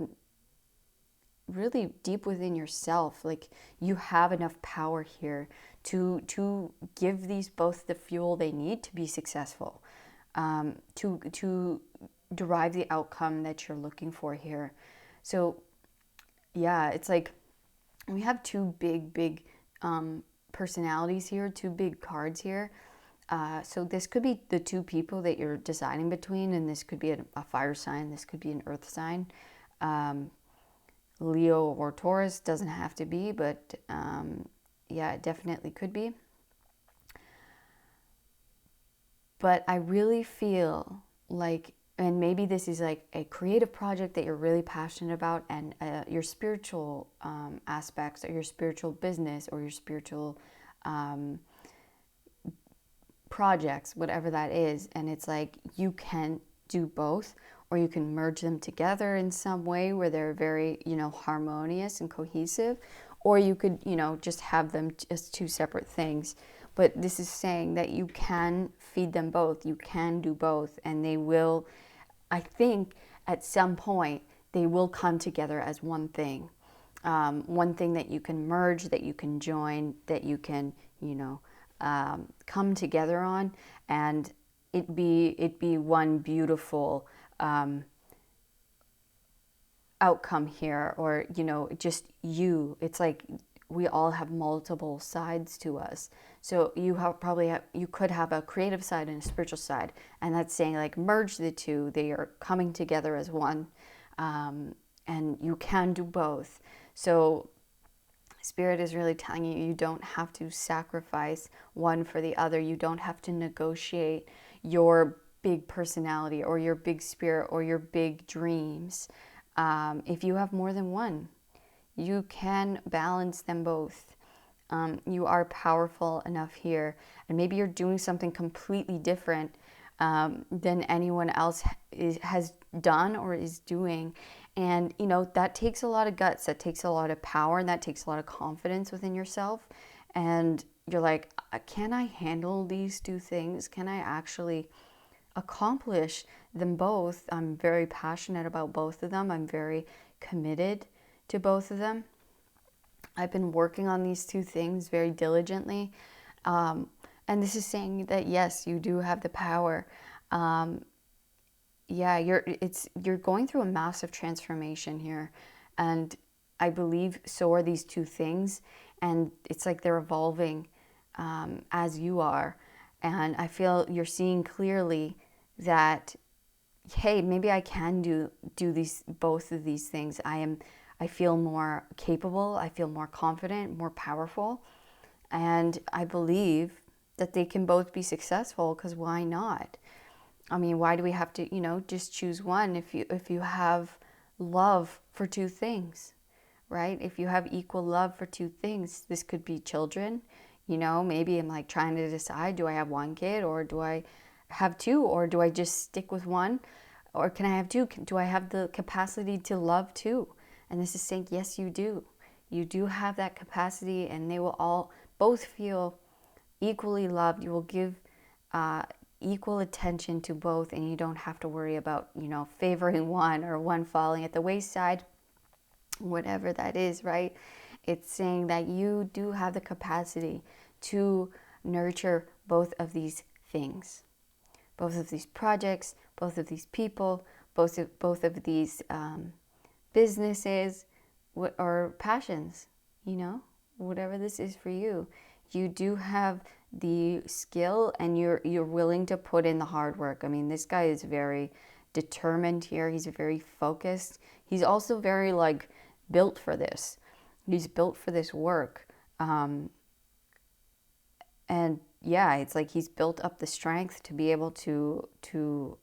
really deep within yourself, like you have enough power here to give these both the fuel they need to be successful, to derive the outcome that you're looking for here. So yeah, it's like we have two big personalities here, two big cards here. So this could be the two people that you're deciding between, and this could be a fire sign, this could be an earth sign. Leo or Taurus, doesn't have to be, but yeah, it definitely could be. But I really feel like, and maybe this is like a creative project that you're really passionate about, and your spiritual aspects, or your spiritual business, or your spiritual projects, whatever that is. And it's like you can do both, or you can merge them together in some way where they're very, harmonious and cohesive, or you could, just have them as two separate things. But this is saying that you can feed them both, you can do both, and they will, I think, at some point, they will come together as one thing. One thing that you can merge, that you can join, that you can, come together on, and it be one beautiful outcome here. Or just you, it's like we all have multiple sides to us. So you could have a creative side and a spiritual side, and that's saying like merge the two. They are coming together as one, and you can do both. So Spirit is really telling you, you don't have to sacrifice one for the other. You don't have to negotiate your big personality, or your big spirit, or your big dreams. If you have more than one, you can balance them both. You are powerful enough here. And maybe you're doing something completely different than anyone else has done or is doing. And, that takes a lot of guts, that takes a lot of power, and that takes a lot of confidence within yourself. And you're like, can I handle these two things? Can I actually accomplish them both? I'm very passionate about both of them. I'm very committed to both of them. I've been working on these two things very diligently. And this is saying that, yes, you do have the power. Yeah, you're going through a massive transformation here, and I believe so are these two things, and it's like they're evolving as you are, And I feel you're seeing clearly that, hey, maybe I can do these, both of these things. I feel more capable, I feel more confident, more powerful, and I believe that they can both be successful, because why not? I mean, why do we have to, just choose one if you have love for two things, right? If you have equal love for two things, this could be children. Maybe I'm like trying to decide, do I have one kid, or do I have two, or do I just stick with one? Or can I have two? Do I have the capacity to love two? And this is saying, yes, you do. You do have that capacity, and they will all both feel equally loved. You will give equal attention to both, and you don't have to worry about, favoring one or one falling at the wayside, whatever that is, right? It's saying that you do have the capacity to nurture both of these things, both of these projects, both of these people, both of these businesses or passions, whatever this is for you. You do have the skill, and you're willing to put in the hard work. I mean, this guy is very determined here. He's very focused. He's also very built for this. He's built for this work. And yeah, it's like he's built up the strength to be able to do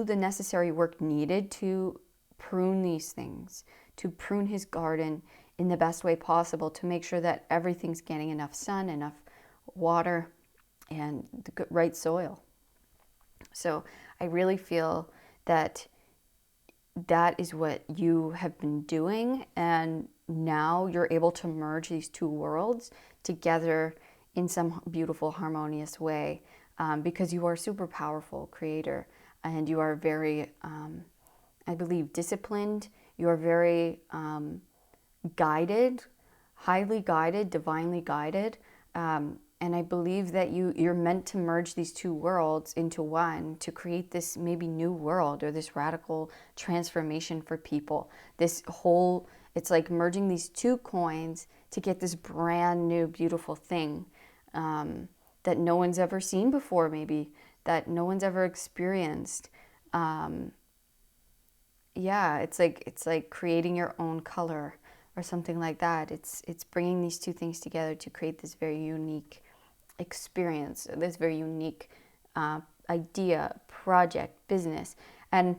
the necessary work needed to prune these things, to prune his garden in the best way possible, to make sure that everything's getting enough sun, enough water, and the right soil. So I really feel that is what you have been doing, and now you're able to merge these two worlds together in some beautiful, harmonious way, because you are a super powerful creator, and you are very, I believe, disciplined. You are very guided, highly guided, divinely guided. And I believe that you're meant to merge these two worlds into one, to create this maybe new world, or this radical transformation for people. It's like merging these two coins to get this brand new, beautiful thing that no one's ever seen before, maybe, that no one's ever experienced. Yeah, it's like creating your own color or something like that. It's bringing these two things together to create this very unique experience, this very unique idea, project, business. And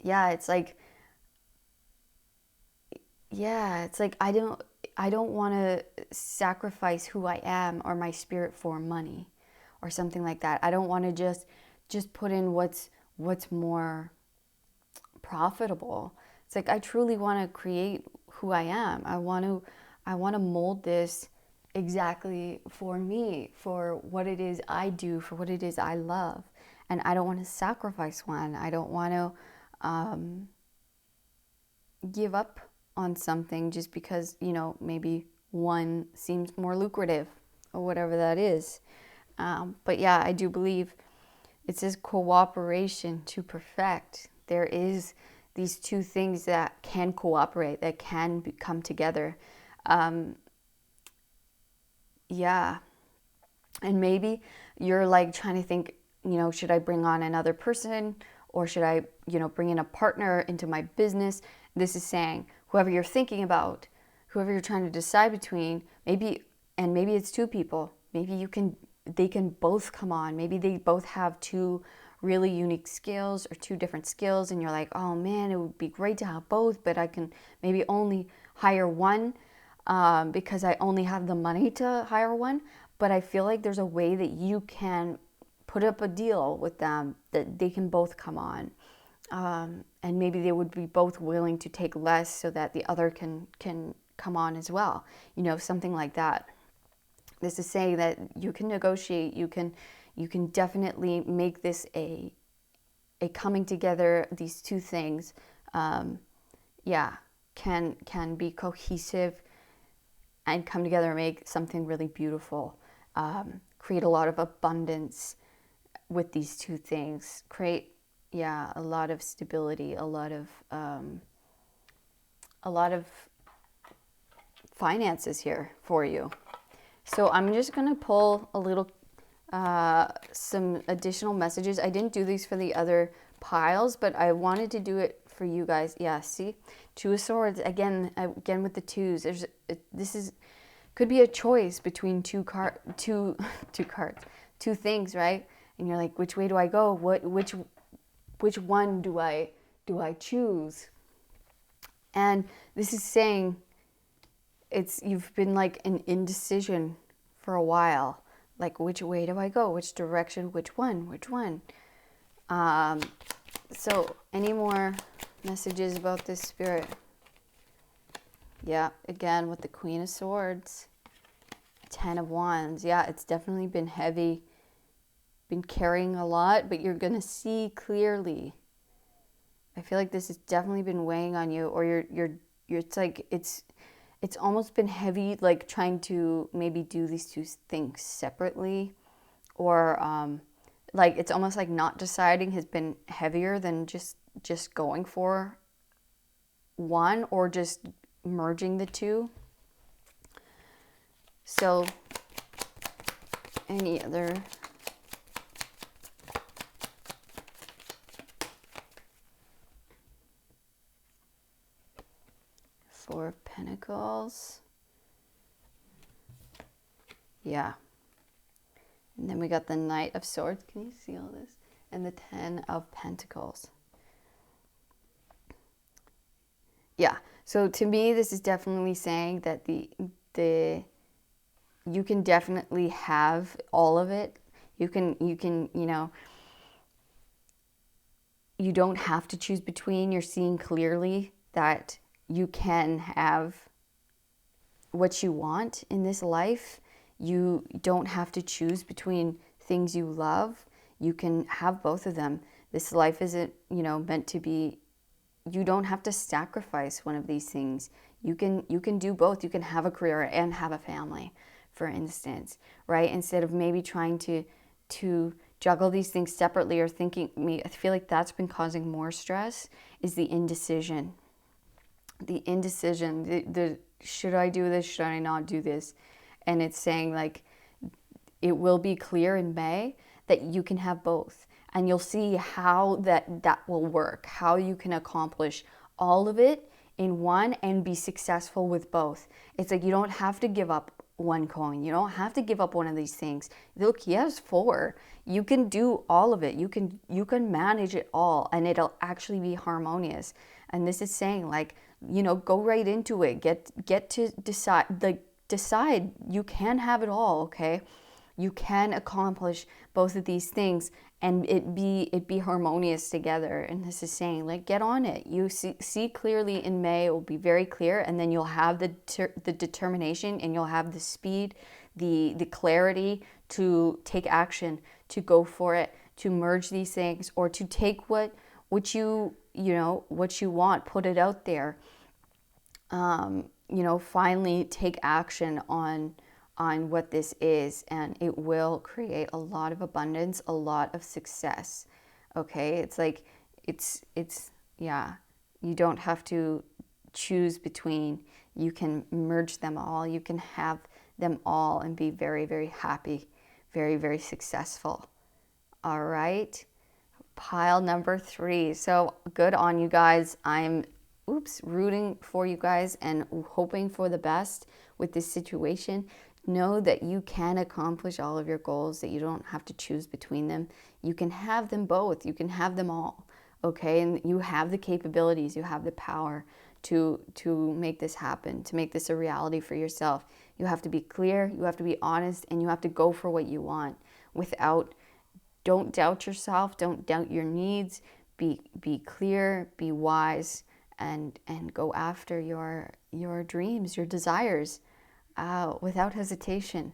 yeah, it's like I don't want to sacrifice who I am or my spirit for money or something like that. I don't want to just put in what's more profitable. It's like I truly want to create who I am. I want to mold this exactly for me, for what it is I do, for what it is I love. And I don't want to sacrifice one. I don't want to give up on something just because, maybe one seems more lucrative or whatever that is. But yeah, I do believe it says cooperation to perfect. There is these two things that can cooperate, that can come together. Yeah. And maybe you're trying to think, should I bring on another person, or should I, bring in a partner into my business? This is saying whoever you're thinking about, whoever you're trying to decide between, maybe it's two people. Maybe they can both come on. Maybe they both have two really unique skills or two different skills, and you're like, oh man, it would be great to have both, but I can maybe only hire one because I only have the money to hire one. But I feel like there's a way that you can put up a deal with them that they can both come on. And maybe they would be both willing to take less so that the other can come on as well. Something like that. This is saying that you can negotiate, you can definitely make this a coming together, these two things, can be cohesive and come together and make something really beautiful. Create a lot of abundance with these two things. Create, a lot of stability, a lot of finances here for you. So I'm just going to pull a little, some additional messages. I didn't do these for the other piles, but I wanted to do it for you guys. Yeah, see? Two of Swords, again with the twos. This is, could be a choice between two cards, two things, right? And you're like, which way do I go? Which one do I choose? And this is saying you've been like an indecision for a while. Like, which way do I go? Which direction? Which one? So any more messages about this spirit? Yeah, again with the Queen of Swords, 10 of Wands. Yeah, it's definitely been heavy, been carrying a lot, but you're gonna see clearly. I feel like this has definitely been weighing on you, or you're it's like it's almost been heavy, like trying to maybe do these two things separately, or like it's almost like not deciding has been heavier than just going for one, or just merging the two. So any other Four of Pentacles? Yeah. And then we got the Knight of Swords. Can you see all this? And the 10 of Pentacles. Yeah. So to me, this is definitely saying that you can definitely have all of it. You can, you know, you don't have to choose between. You're seeing clearly that you can have what you want in this life. You don't have to choose between things you love. You can have both of them. This life isn't, meant to be, you don't have to sacrifice one of these things. You can do both. You can have a career and have a family, for instance, right? Instead of maybe trying to juggle these things separately, or thinking, I feel like that's been causing more stress, is the indecision. The should I do this? Should I not do this? And it's saying, like, it will be clear in May that you can have both. And you'll see how that will work, how you can accomplish all of it in one and be successful with both. It's like you don't have to give up one coin. You don't have to give up one of these things. Look, he has 4. You can do all of it. You can manage it all, and it'll actually be harmonious. And this is saying, like, go right into it. Get to decide you can have it all, okay? You can accomplish both of these things and it be harmonious together. And this is saying, like, get on it. You see clearly in May. It will be very clear, and then you'll have the determination, and you'll have the speed, the clarity to take action, to go for it, to merge these things, or to take what you want, put it out there. Finally take action on what this is, and it will create a lot of abundance, a lot of success. Okay, it's like yeah, you don't have to choose between. You can merge them all. You can have them all and be very, very happy, very, very successful. All right, pile number 3. So good on you guys. I'm rooting for you guys and hoping for the best with this situation. Know that you can accomplish all of your goals, that you don't have to choose between them. You can have them both. You can have them all, okay? And you have the capabilities, you have the power to make this happen, to make this a reality for yourself. You have to be clear, you have to be honest, and you have to go for what you want don't doubt yourself, don't doubt your needs. Be clear, be wise, and go after your dreams, your desires, without hesitation.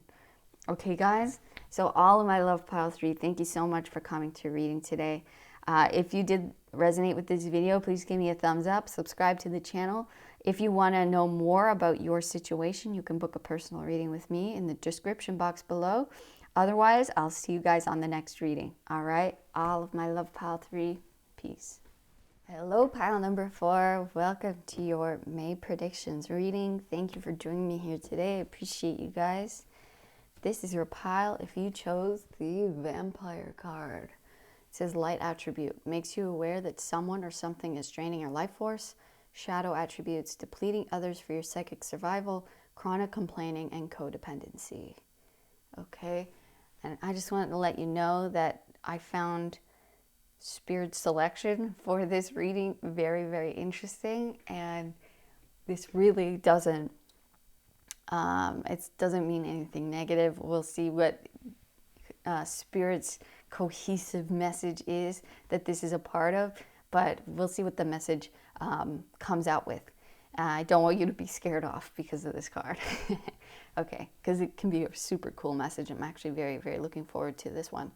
Okay, guys? So all of my love, pile 3, thank you so much for coming to reading today. If you did resonate with this video, please give me a thumbs up, subscribe to the channel. If you want to know more about your situation, you can book a personal reading with me in the description box below. Otherwise, I'll see you guys on the next reading. All right? All of my love, pile 3. Peace. Hello, pile number 4. Welcome to your May predictions reading. Thank you for joining me here today. I appreciate you guys. this is your pile if you chose the Vampire card. It says light attribute, makes you aware that someone or something is draining your life force. Shadow attributes, depleting others for your psychic survival, chronic complaining, and codependency. Okay, and I just wanted to let you know that I found Spirit selection for this reading very, very interesting, and this really doesn't it doesn't mean anything negative. We'll see what Spirit's cohesive message is that this is a part of, but we'll see what the message comes out with. I don't want you to be scared off because of this card. Okay, because it can be a super cool message. I'm actually very, very looking forward to this one.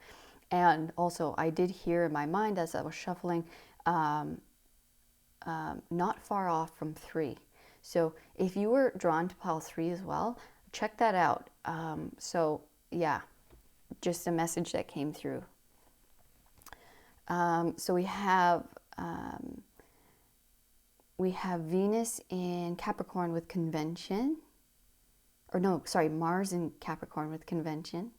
And also, I did hear in my mind as I was shuffling, not far off from 3. So if you were drawn to pile 3 as well, check that out. So yeah, just a message that came through. So we have Venus in Capricorn with convention. Or no, sorry, Mars in Capricorn with convention.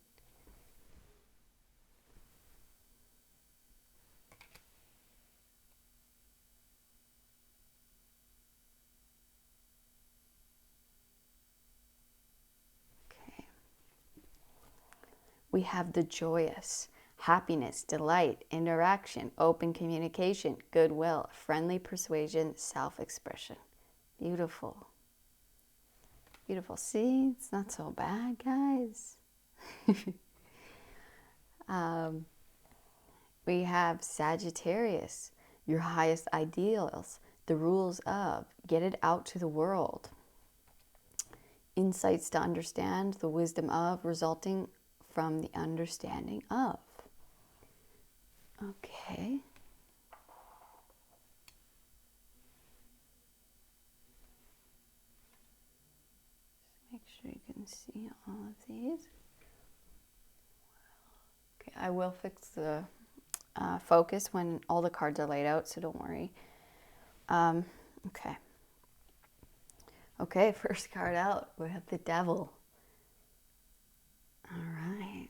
Okay. We have the joyous, happiness, delight, interaction, open communication, goodwill, friendly persuasion, self-expression. Beautiful. Beautiful. See, it's not so bad, guys. We have Sagittarius, your highest ideals, the rules of, get it out to the world. Insights to understand, the wisdom of, resulting from the understanding of. Okay. Make sure you can see all of these. Okay, I will fix the focus when all the cards are laid out, so don't worry. Okay. Okay, first card out, we have the Devil. All right.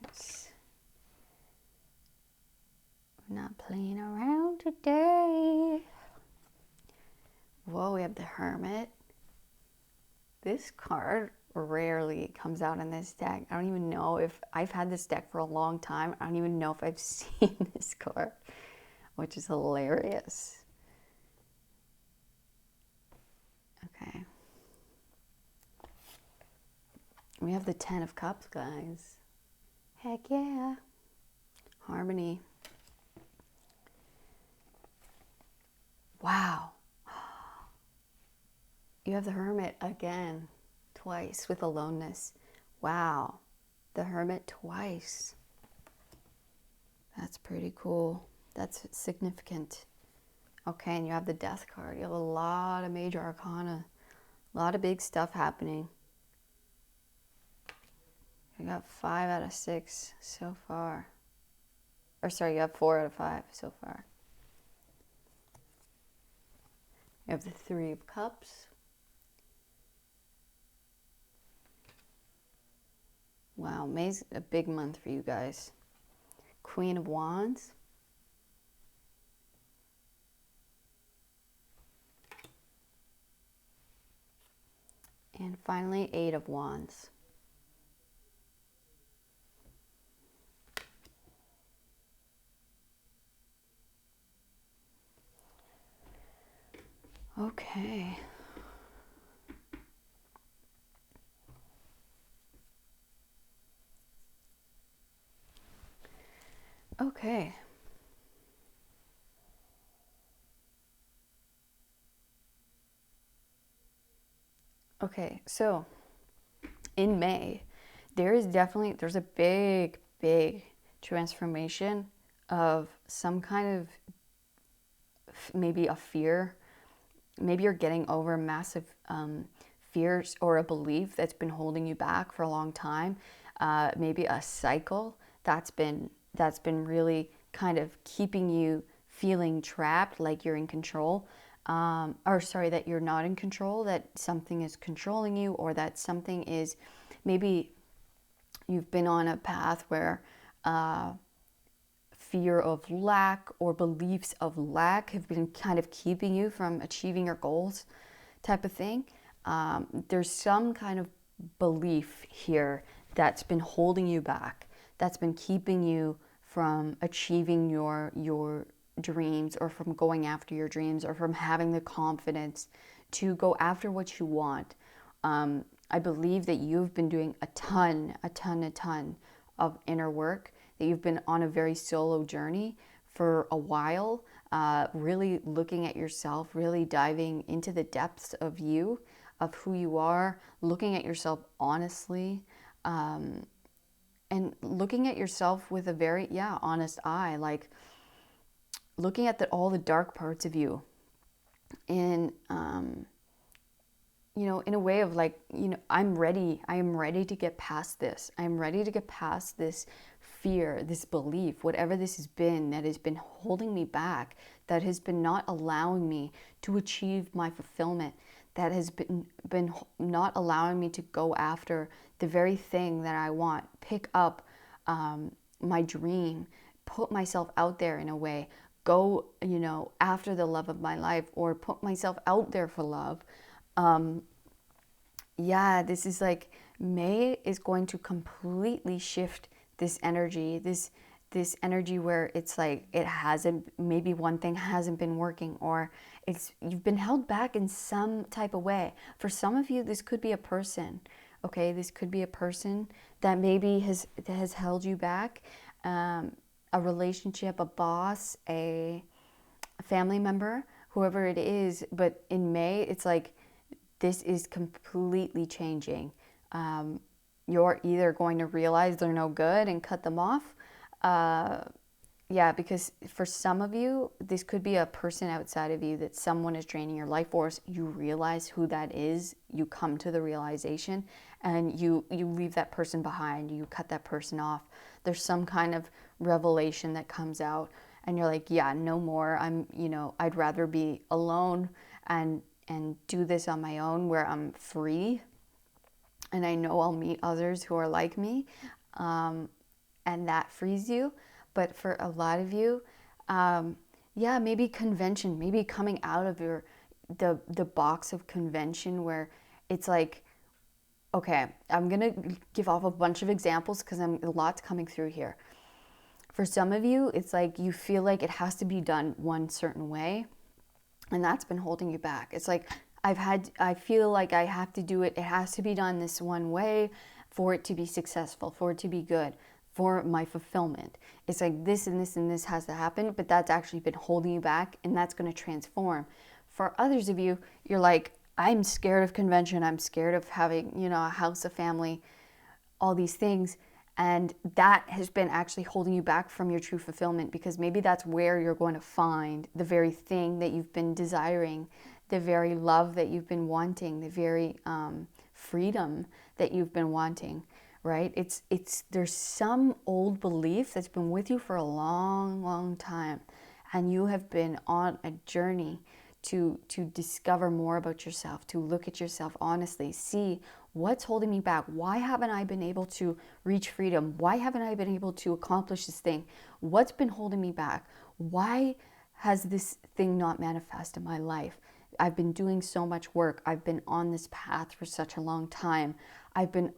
We're not playing around today. Whoa, we have the Hermit. This card rarely comes out in this deck. I don't even know if I've had this deck for a long time. I don't even know if I've seen this card, which is hilarious. Okay. We have the 10 of Cups, guys. Heck yeah. Harmony. Wow. You have the Hermit again, twice with aloneness. Wow. The Hermit twice. That's pretty cool. That's significant. Okay, and you have the Death card. You have a lot of major arcana. A lot of big stuff happening. You got 5 out of 6 so far. Or sorry, you have 4 out of 5 so far. You have the 3 of Cups. Wow, May's a big month for you guys. Queen of Wands. And finally, 8 of Wands. Okay. Okay. Okay, so in May, there's a big, big transformation of some kind of maybe a fear. Maybe you're getting over massive fears or a belief that's been holding you back for a long time. Maybe a cycle that's been really kind of keeping you feeling trapped, like you're in control. That you're not in control, that something is controlling you, or that something is maybe you've been on a path where fear of lack or beliefs of lack have been kind of keeping you from achieving your goals, type of thing. There's some kind of belief here that's been holding you back, that's been keeping you from achieving your dreams, or from going after your dreams, or from having the confidence to go after what you want. I believe that you've been doing a ton of inner work, that you've been on a very solo journey for a while, really looking at yourself, really diving into the depths of you, of who you are, looking at yourself honestly, and looking at yourself with a very, honest eye, like looking at all the dark parts of you in, in a way of like, I'm ready. I am ready to get past this. I'm ready to get past this fear, this belief, whatever this has been that has been holding me back, that has been not allowing me to achieve my fulfillment, that has been not allowing me to go after the very thing that I want, pick up my dream, put myself out there in a way, go, after the love of my life, or put myself out there for love. This is like, May is going to completely shift this energy, this energy where it's like it hasn't, maybe one thing hasn't been working, or you've been held back in some type of way. For some of you, this could be a person. Okay, this could be a person that maybe has held you back, a relationship, a boss, a family member, whoever it is. But in May, it's like this is completely changing. You're either going to realize they're no good and cut them off. Because for some of you, this could be a person outside of you, that someone is draining your life force. You realize who that is. You come to the realization, and you leave that person behind. You cut that person off. There's some kind of revelation that comes out, and you're like, yeah, no more. I'd rather be alone and do this on my own, where I'm free, and I know I'll meet others who are like me, and that frees you. But for a lot of you, maybe convention, maybe coming out of the box of convention, where it's like, okay, I'm gonna give off a bunch of examples because a lot's coming through here. For some of you, it's like you feel like it has to be done one certain way, and that's been holding you back. It's like, I feel like I have to do it. It has to be done this one way for it to be successful, for it to be good, for my fulfillment. It's like this and this and this has to happen, but that's actually been holding you back, and that's going to transform. For others of you, you're like, I'm scared of convention. I'm scared of having, a house, a family, all these things. And that has been actually holding you back from your true fulfillment, because maybe that's where you're going to find the very thing that you've been desiring, the very love that you've been wanting, the very freedom that you've been wanting, right? There's some old belief that's been with you for a long, long time, and you have been on a journey to discover more about yourself, to look at yourself honestly, see what's holding me back. Why haven't I been able to reach freedom? Why haven't I been able to accomplish this thing? What's been holding me back? Why has this thing not manifested in my life? I've been doing so much work. I've been on this path for such a long time. I've been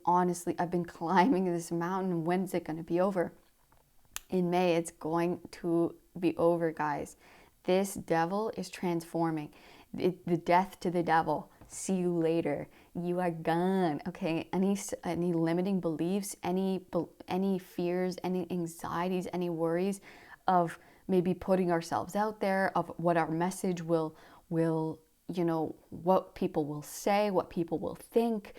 climbing this mountain. When's it going to be over? In May, it's going to be over, guys. This devil is transforming. The death to the devil. See you later. You are gone. Okay. Any limiting beliefs, any fears, any anxieties, any worries of maybe putting ourselves out there, of what our message will what people will say, what people will think.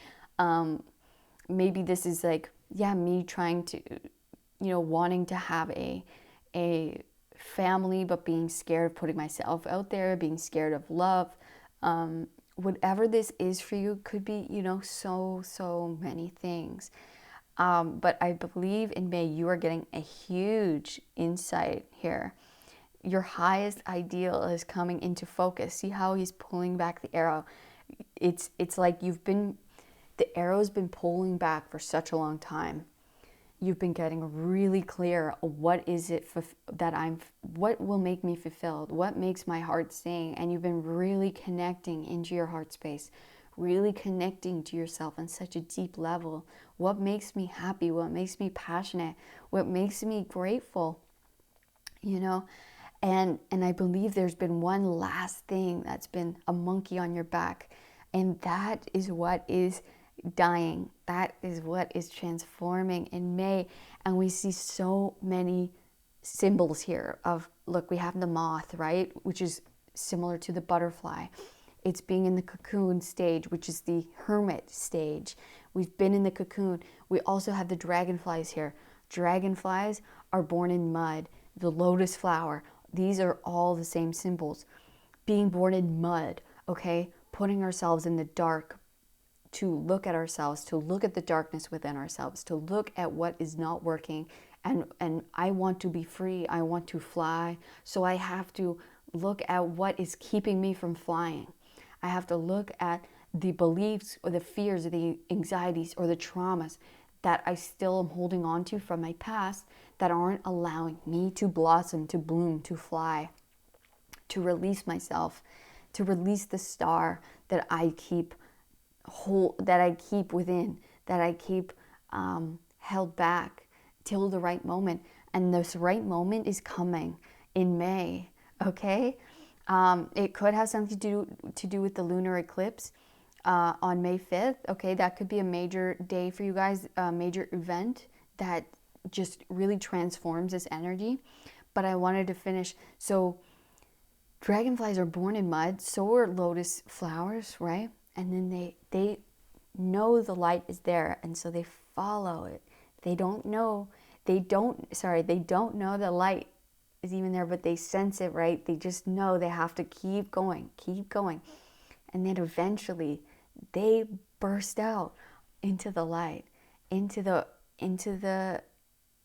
Maybe this is like, me trying to, wanting to have a family, but being scared of putting myself out there, being scared of love. Whatever this is for you, could be, so many things. But I believe in May, you are getting a huge insight here. Your highest ideal is coming into focus. See how he's pulling back the arrow? It's like the arrow's been pulling back for such a long time. you've been getting really clear, what is it what will make me fulfilled, what makes my heart sing, and you've been really connecting into your heart space, really connecting to yourself on such a deep level. What makes me happy, what makes me passionate, what makes me grateful, you know? And I believe there's been one last thing that's been a monkey on your back, and that is what is dying. That is what is transforming in May. And we see so many symbols here of, look, we have the moth, right? Which is similar to the butterfly. It's being in the cocoon stage, which is the hermit stage. We've been in the cocoon. We also have the dragonflies here. Dragonflies are born in mud. The lotus flower, these are all the same symbols. Being born in mud, okay? Putting ourselves in the dark, to look at ourselves, to look at the darkness within ourselves, to look at what is not working. And I want to be free. I want to fly. So I have to look at what is keeping me from flying. I have to look at the beliefs or the fears or the anxieties or the traumas that I still am holding on to from my past that aren't allowing me to blossom, to bloom, to fly, to release myself, to release the star that I keep within, that I keep held back till the right moment. And this right moment is coming in May, okay? It could have something to do with the lunar eclipse on May 5th, okay? That could be a major day for you guys, a major event that just really transforms this energy. But I wanted to finish. So dragonflies are born in mud, so are lotus flowers, right? And then they know the light is there, and so they follow it. They don't know the light is even there, but they sense it, right? They just know they have to keep going. And then eventually they burst out into the light, into the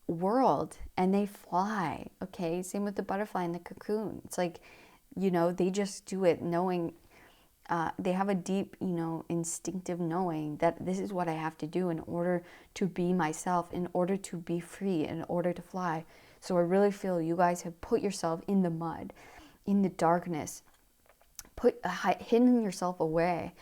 world, and they fly, okay? Same with the butterfly in the cocoon. It's like, they just do it knowing, they have a deep, instinctive knowing that this is what I have to do in order to be myself, in order to be free, in order to fly. So I really feel you guys have put yourself in the mud, in the darkness, hidden yourself away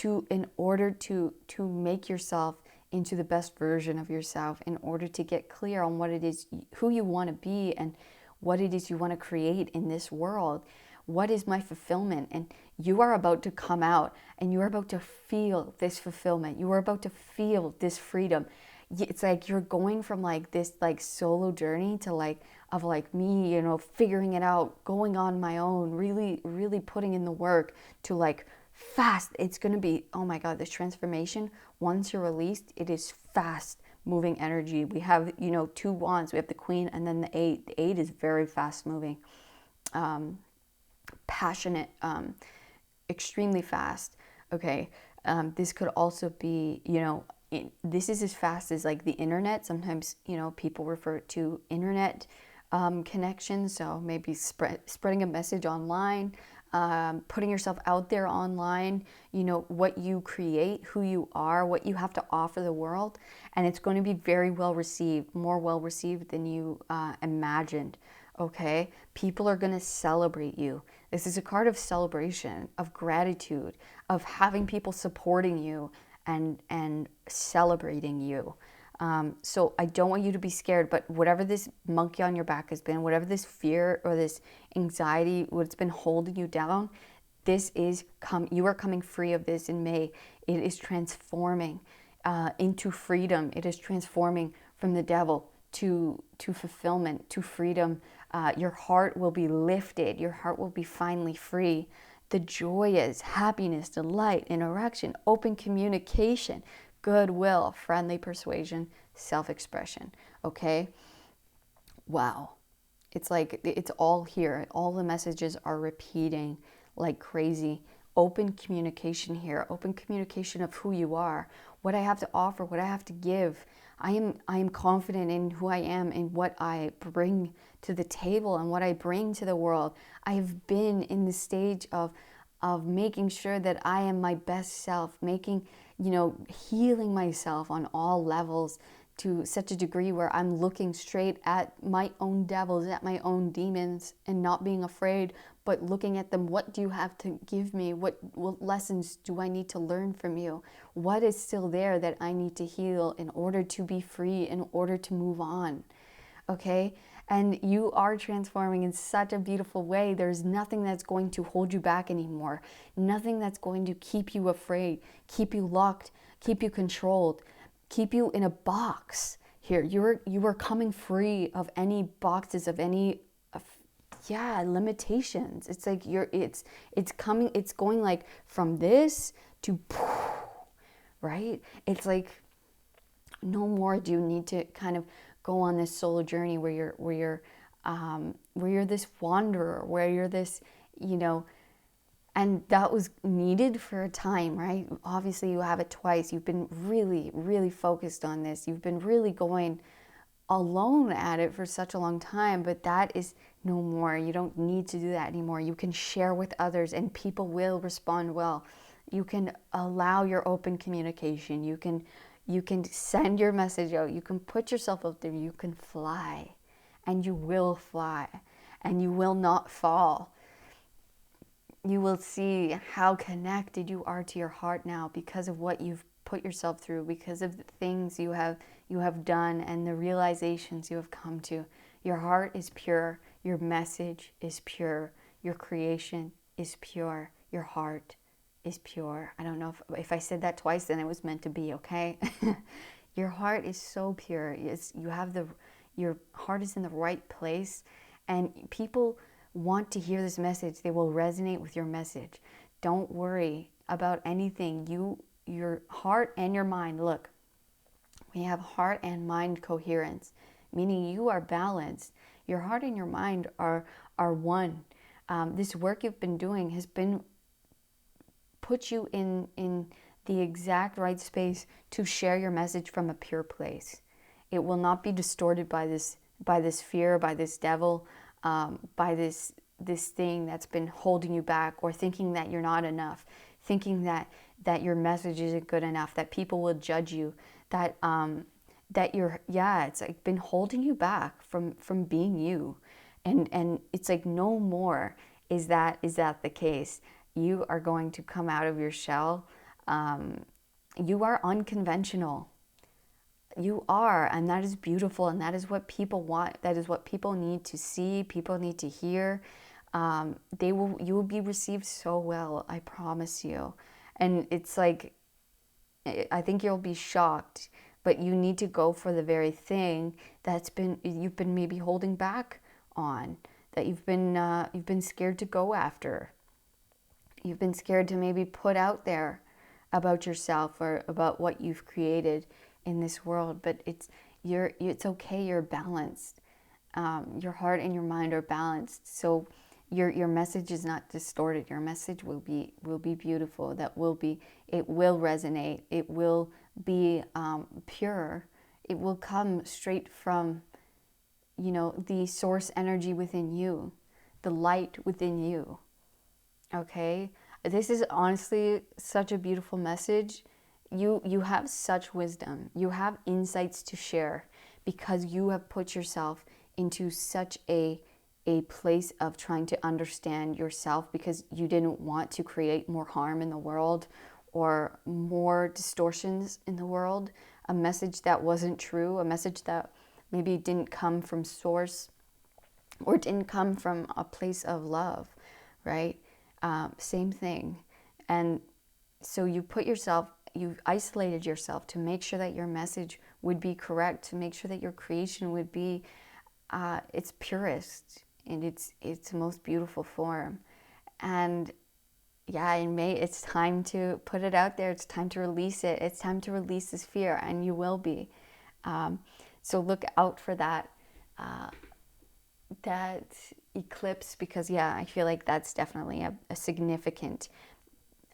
in order to make yourself into the best version of yourself, in order to get clear on what it is, who you want to be, and what it is you want to create in this world. What is my fulfillment? And you are about to come out, and you are about to feel this fulfillment. You are about to feel this freedom. It's like you're going from like this like solo journey to me, figuring it out, going on my own, really, really putting in the work, to like fast. It's going to be, oh my God, this transformation, once you're released, it is fast moving energy. We have, two wands. We have the Queen and then the Eight. The Eight is very fast moving, passionate, extremely fast. Okay. This could also be, this is as fast as like the internet. Sometimes, people refer to internet connections. So maybe spreading a message online, putting yourself out there online, what you create, who you are, what you have to offer the world. And it's going to be very well received, more well received than you imagined. Okay? People are going to celebrate you. This is a card of celebration, of gratitude, of having people supporting you and celebrating you. So I don't want you to be scared, but whatever this monkey on your back has been, whatever this fear or this anxiety, what's been holding you down, you are coming free of this in May. It is transforming into freedom. It is transforming from the devil to fulfillment, to freedom. Your heart will be lifted. Your heart will be finally free. The joy is happiness, delight, interaction, open communication, goodwill, friendly persuasion, self-expression. Okay? Wow. It's like it's all here. All the messages are repeating like crazy. Open communication here. Open communication of who you are, what I have to offer, what I have to give. I am confident in who I am and what I bring to the table and what I bring to the world. I have been in the stage of making sure that I am my best self, healing myself on all levels to such a degree where I'm looking straight at my own devils, at my own demons, and not being afraid, but looking at them. What do you have to give me? What lessons do I need to learn from you? What is still there that I need to heal in order to be free, in order to move on? Okay? And you are transforming in such a beautiful way. There's nothing that's going to hold you back anymore. Nothing that's going to keep you afraid, keep you locked, keep you controlled, keep you in a box. Here, you are coming free of any boxes, of any limitations. It's like it's going like from this to right? It's like no more do you need to kind of go on this solo journey where you're this wanderer, where you're this, and that was needed for a time, right? Obviously you have it twice. You've been really, really focused on this. You've been really going alone at it for such a long time, but that is no more. You don't need to do that anymore. You can share with others and people will respond well. You can allow your open communication. You can send your message out. You can put yourself out there. You can fly, and you will fly, and you will not fall. You will see how connected you are to your heart now because of what you've put yourself through, because of the things you have done and the realizations you have come to. Your heart is pure. Your message is pure. Your creation is pure. Your heart is pure. I don't know if I said that twice, then it was meant to be, okay? Your heart is so pure. Your heart is in the right place, and people want to hear this message. They will resonate with your message. Don't worry about anything. Your heart and your mind, look, we have heart and mind coherence, meaning you are balanced. Your heart and your mind are one. This work you've been doing has been put you in the exact right space to share your message from a pure place. It will not be distorted by this fear, by this devil, by this thing that's been holding you back, or thinking that you're not enough, thinking that your message isn't good enough, that people will judge you, that it's like been holding you back from being you, and it's like no more is that the case. You are going to come out of your shell. You are unconventional. You are, and that is beautiful, and that is what people want. That is what people need to see. People need to hear. You will be received so well, I promise you. And it's like, I think you'll be shocked, but you need to go for the very thing you've been maybe holding back on, that you've been scared to go after. You've been scared to maybe put out there about yourself or about what you've created in this world, but it's okay. You're balanced. Your heart and your mind are balanced, so your message is not distorted. Your message will be beautiful. It will resonate. It will be pure. It will come straight from the source energy within you, the light within you. Okay, this is honestly such a beautiful message. You have such wisdom. You have insights to share because you have put yourself into such a place of trying to understand yourself, because you didn't want to create more harm in the world or more distortions in the world. A message that wasn't true, a message that maybe didn't come from source or didn't come from a place of love, right? Same thing. And so you've isolated yourself to make sure that your message would be correct, to make sure that your creation would be its purest in its most beautiful form. And in May, it's time to put it out there. It's time to release it. It's time to release this fear, and you will be. So look out for that eclipse, because I feel like that's definitely a significant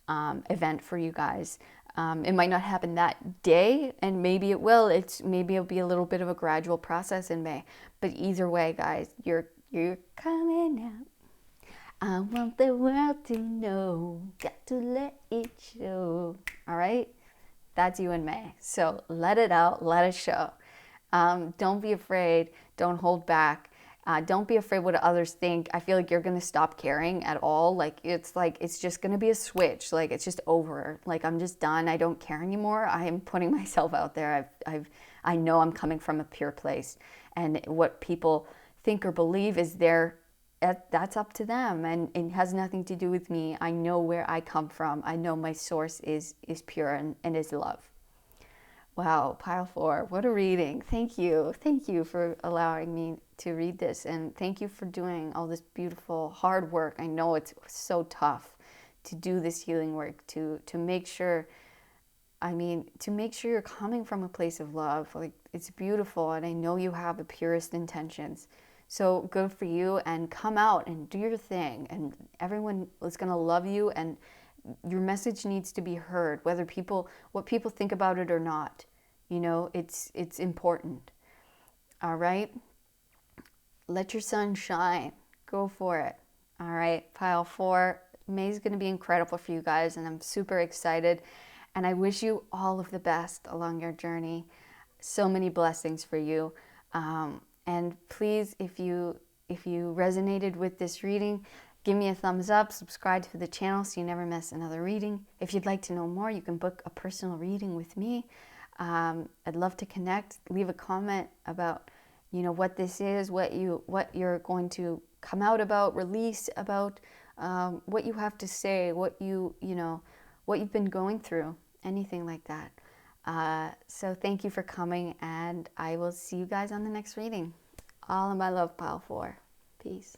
event for you guys. It might not happen that day, and maybe it will. Maybe it'll be a little bit of a gradual process in May. But either way, guys, you're coming out. I want the world to know. Got to let it show. All right, that's you in May. So let it out. Let it show. Don't be afraid. Don't hold back. Don't be afraid what others think. I feel like you're gonna stop caring at all. Like it's just gonna be a switch. Like it's just over. Like I'm just done. I don't care anymore. I am putting myself out there. I know I'm coming from a pure place, and what people think or believe is that's up to them, and it has nothing to do with me. I know where I come from. I know my source is pure and is love. Wow, pile four. What a reading. Thank you. Thank you for allowing me to read this. And thank you for doing all this beautiful, hard work. I know it's so tough to do this healing work, to make sure, to make sure you're coming from a place of love. Like, it's beautiful. And I know you have the purest intentions. So good for you, and come out and do your thing. And everyone is going to love you, and your message needs to be heard, whether what people think about it or not. It's important. All right? Let your sun shine. Go for it. All right, pile four. May's going to be incredible for you guys, and I'm super excited. And I wish you all of the best along your journey. So many blessings for you. And please, if you resonated with this reading, give me a thumbs up, subscribe to the channel so you never miss another reading. If you'd like to know more, you can book a personal reading with me. I'd love to connect. Leave a comment about, what this is, what you're going to come out about, release about, what you have to say, what you've been going through, anything like that. So thank you for coming, and I will see you guys on the next reading. All of my love, pile four. Peace.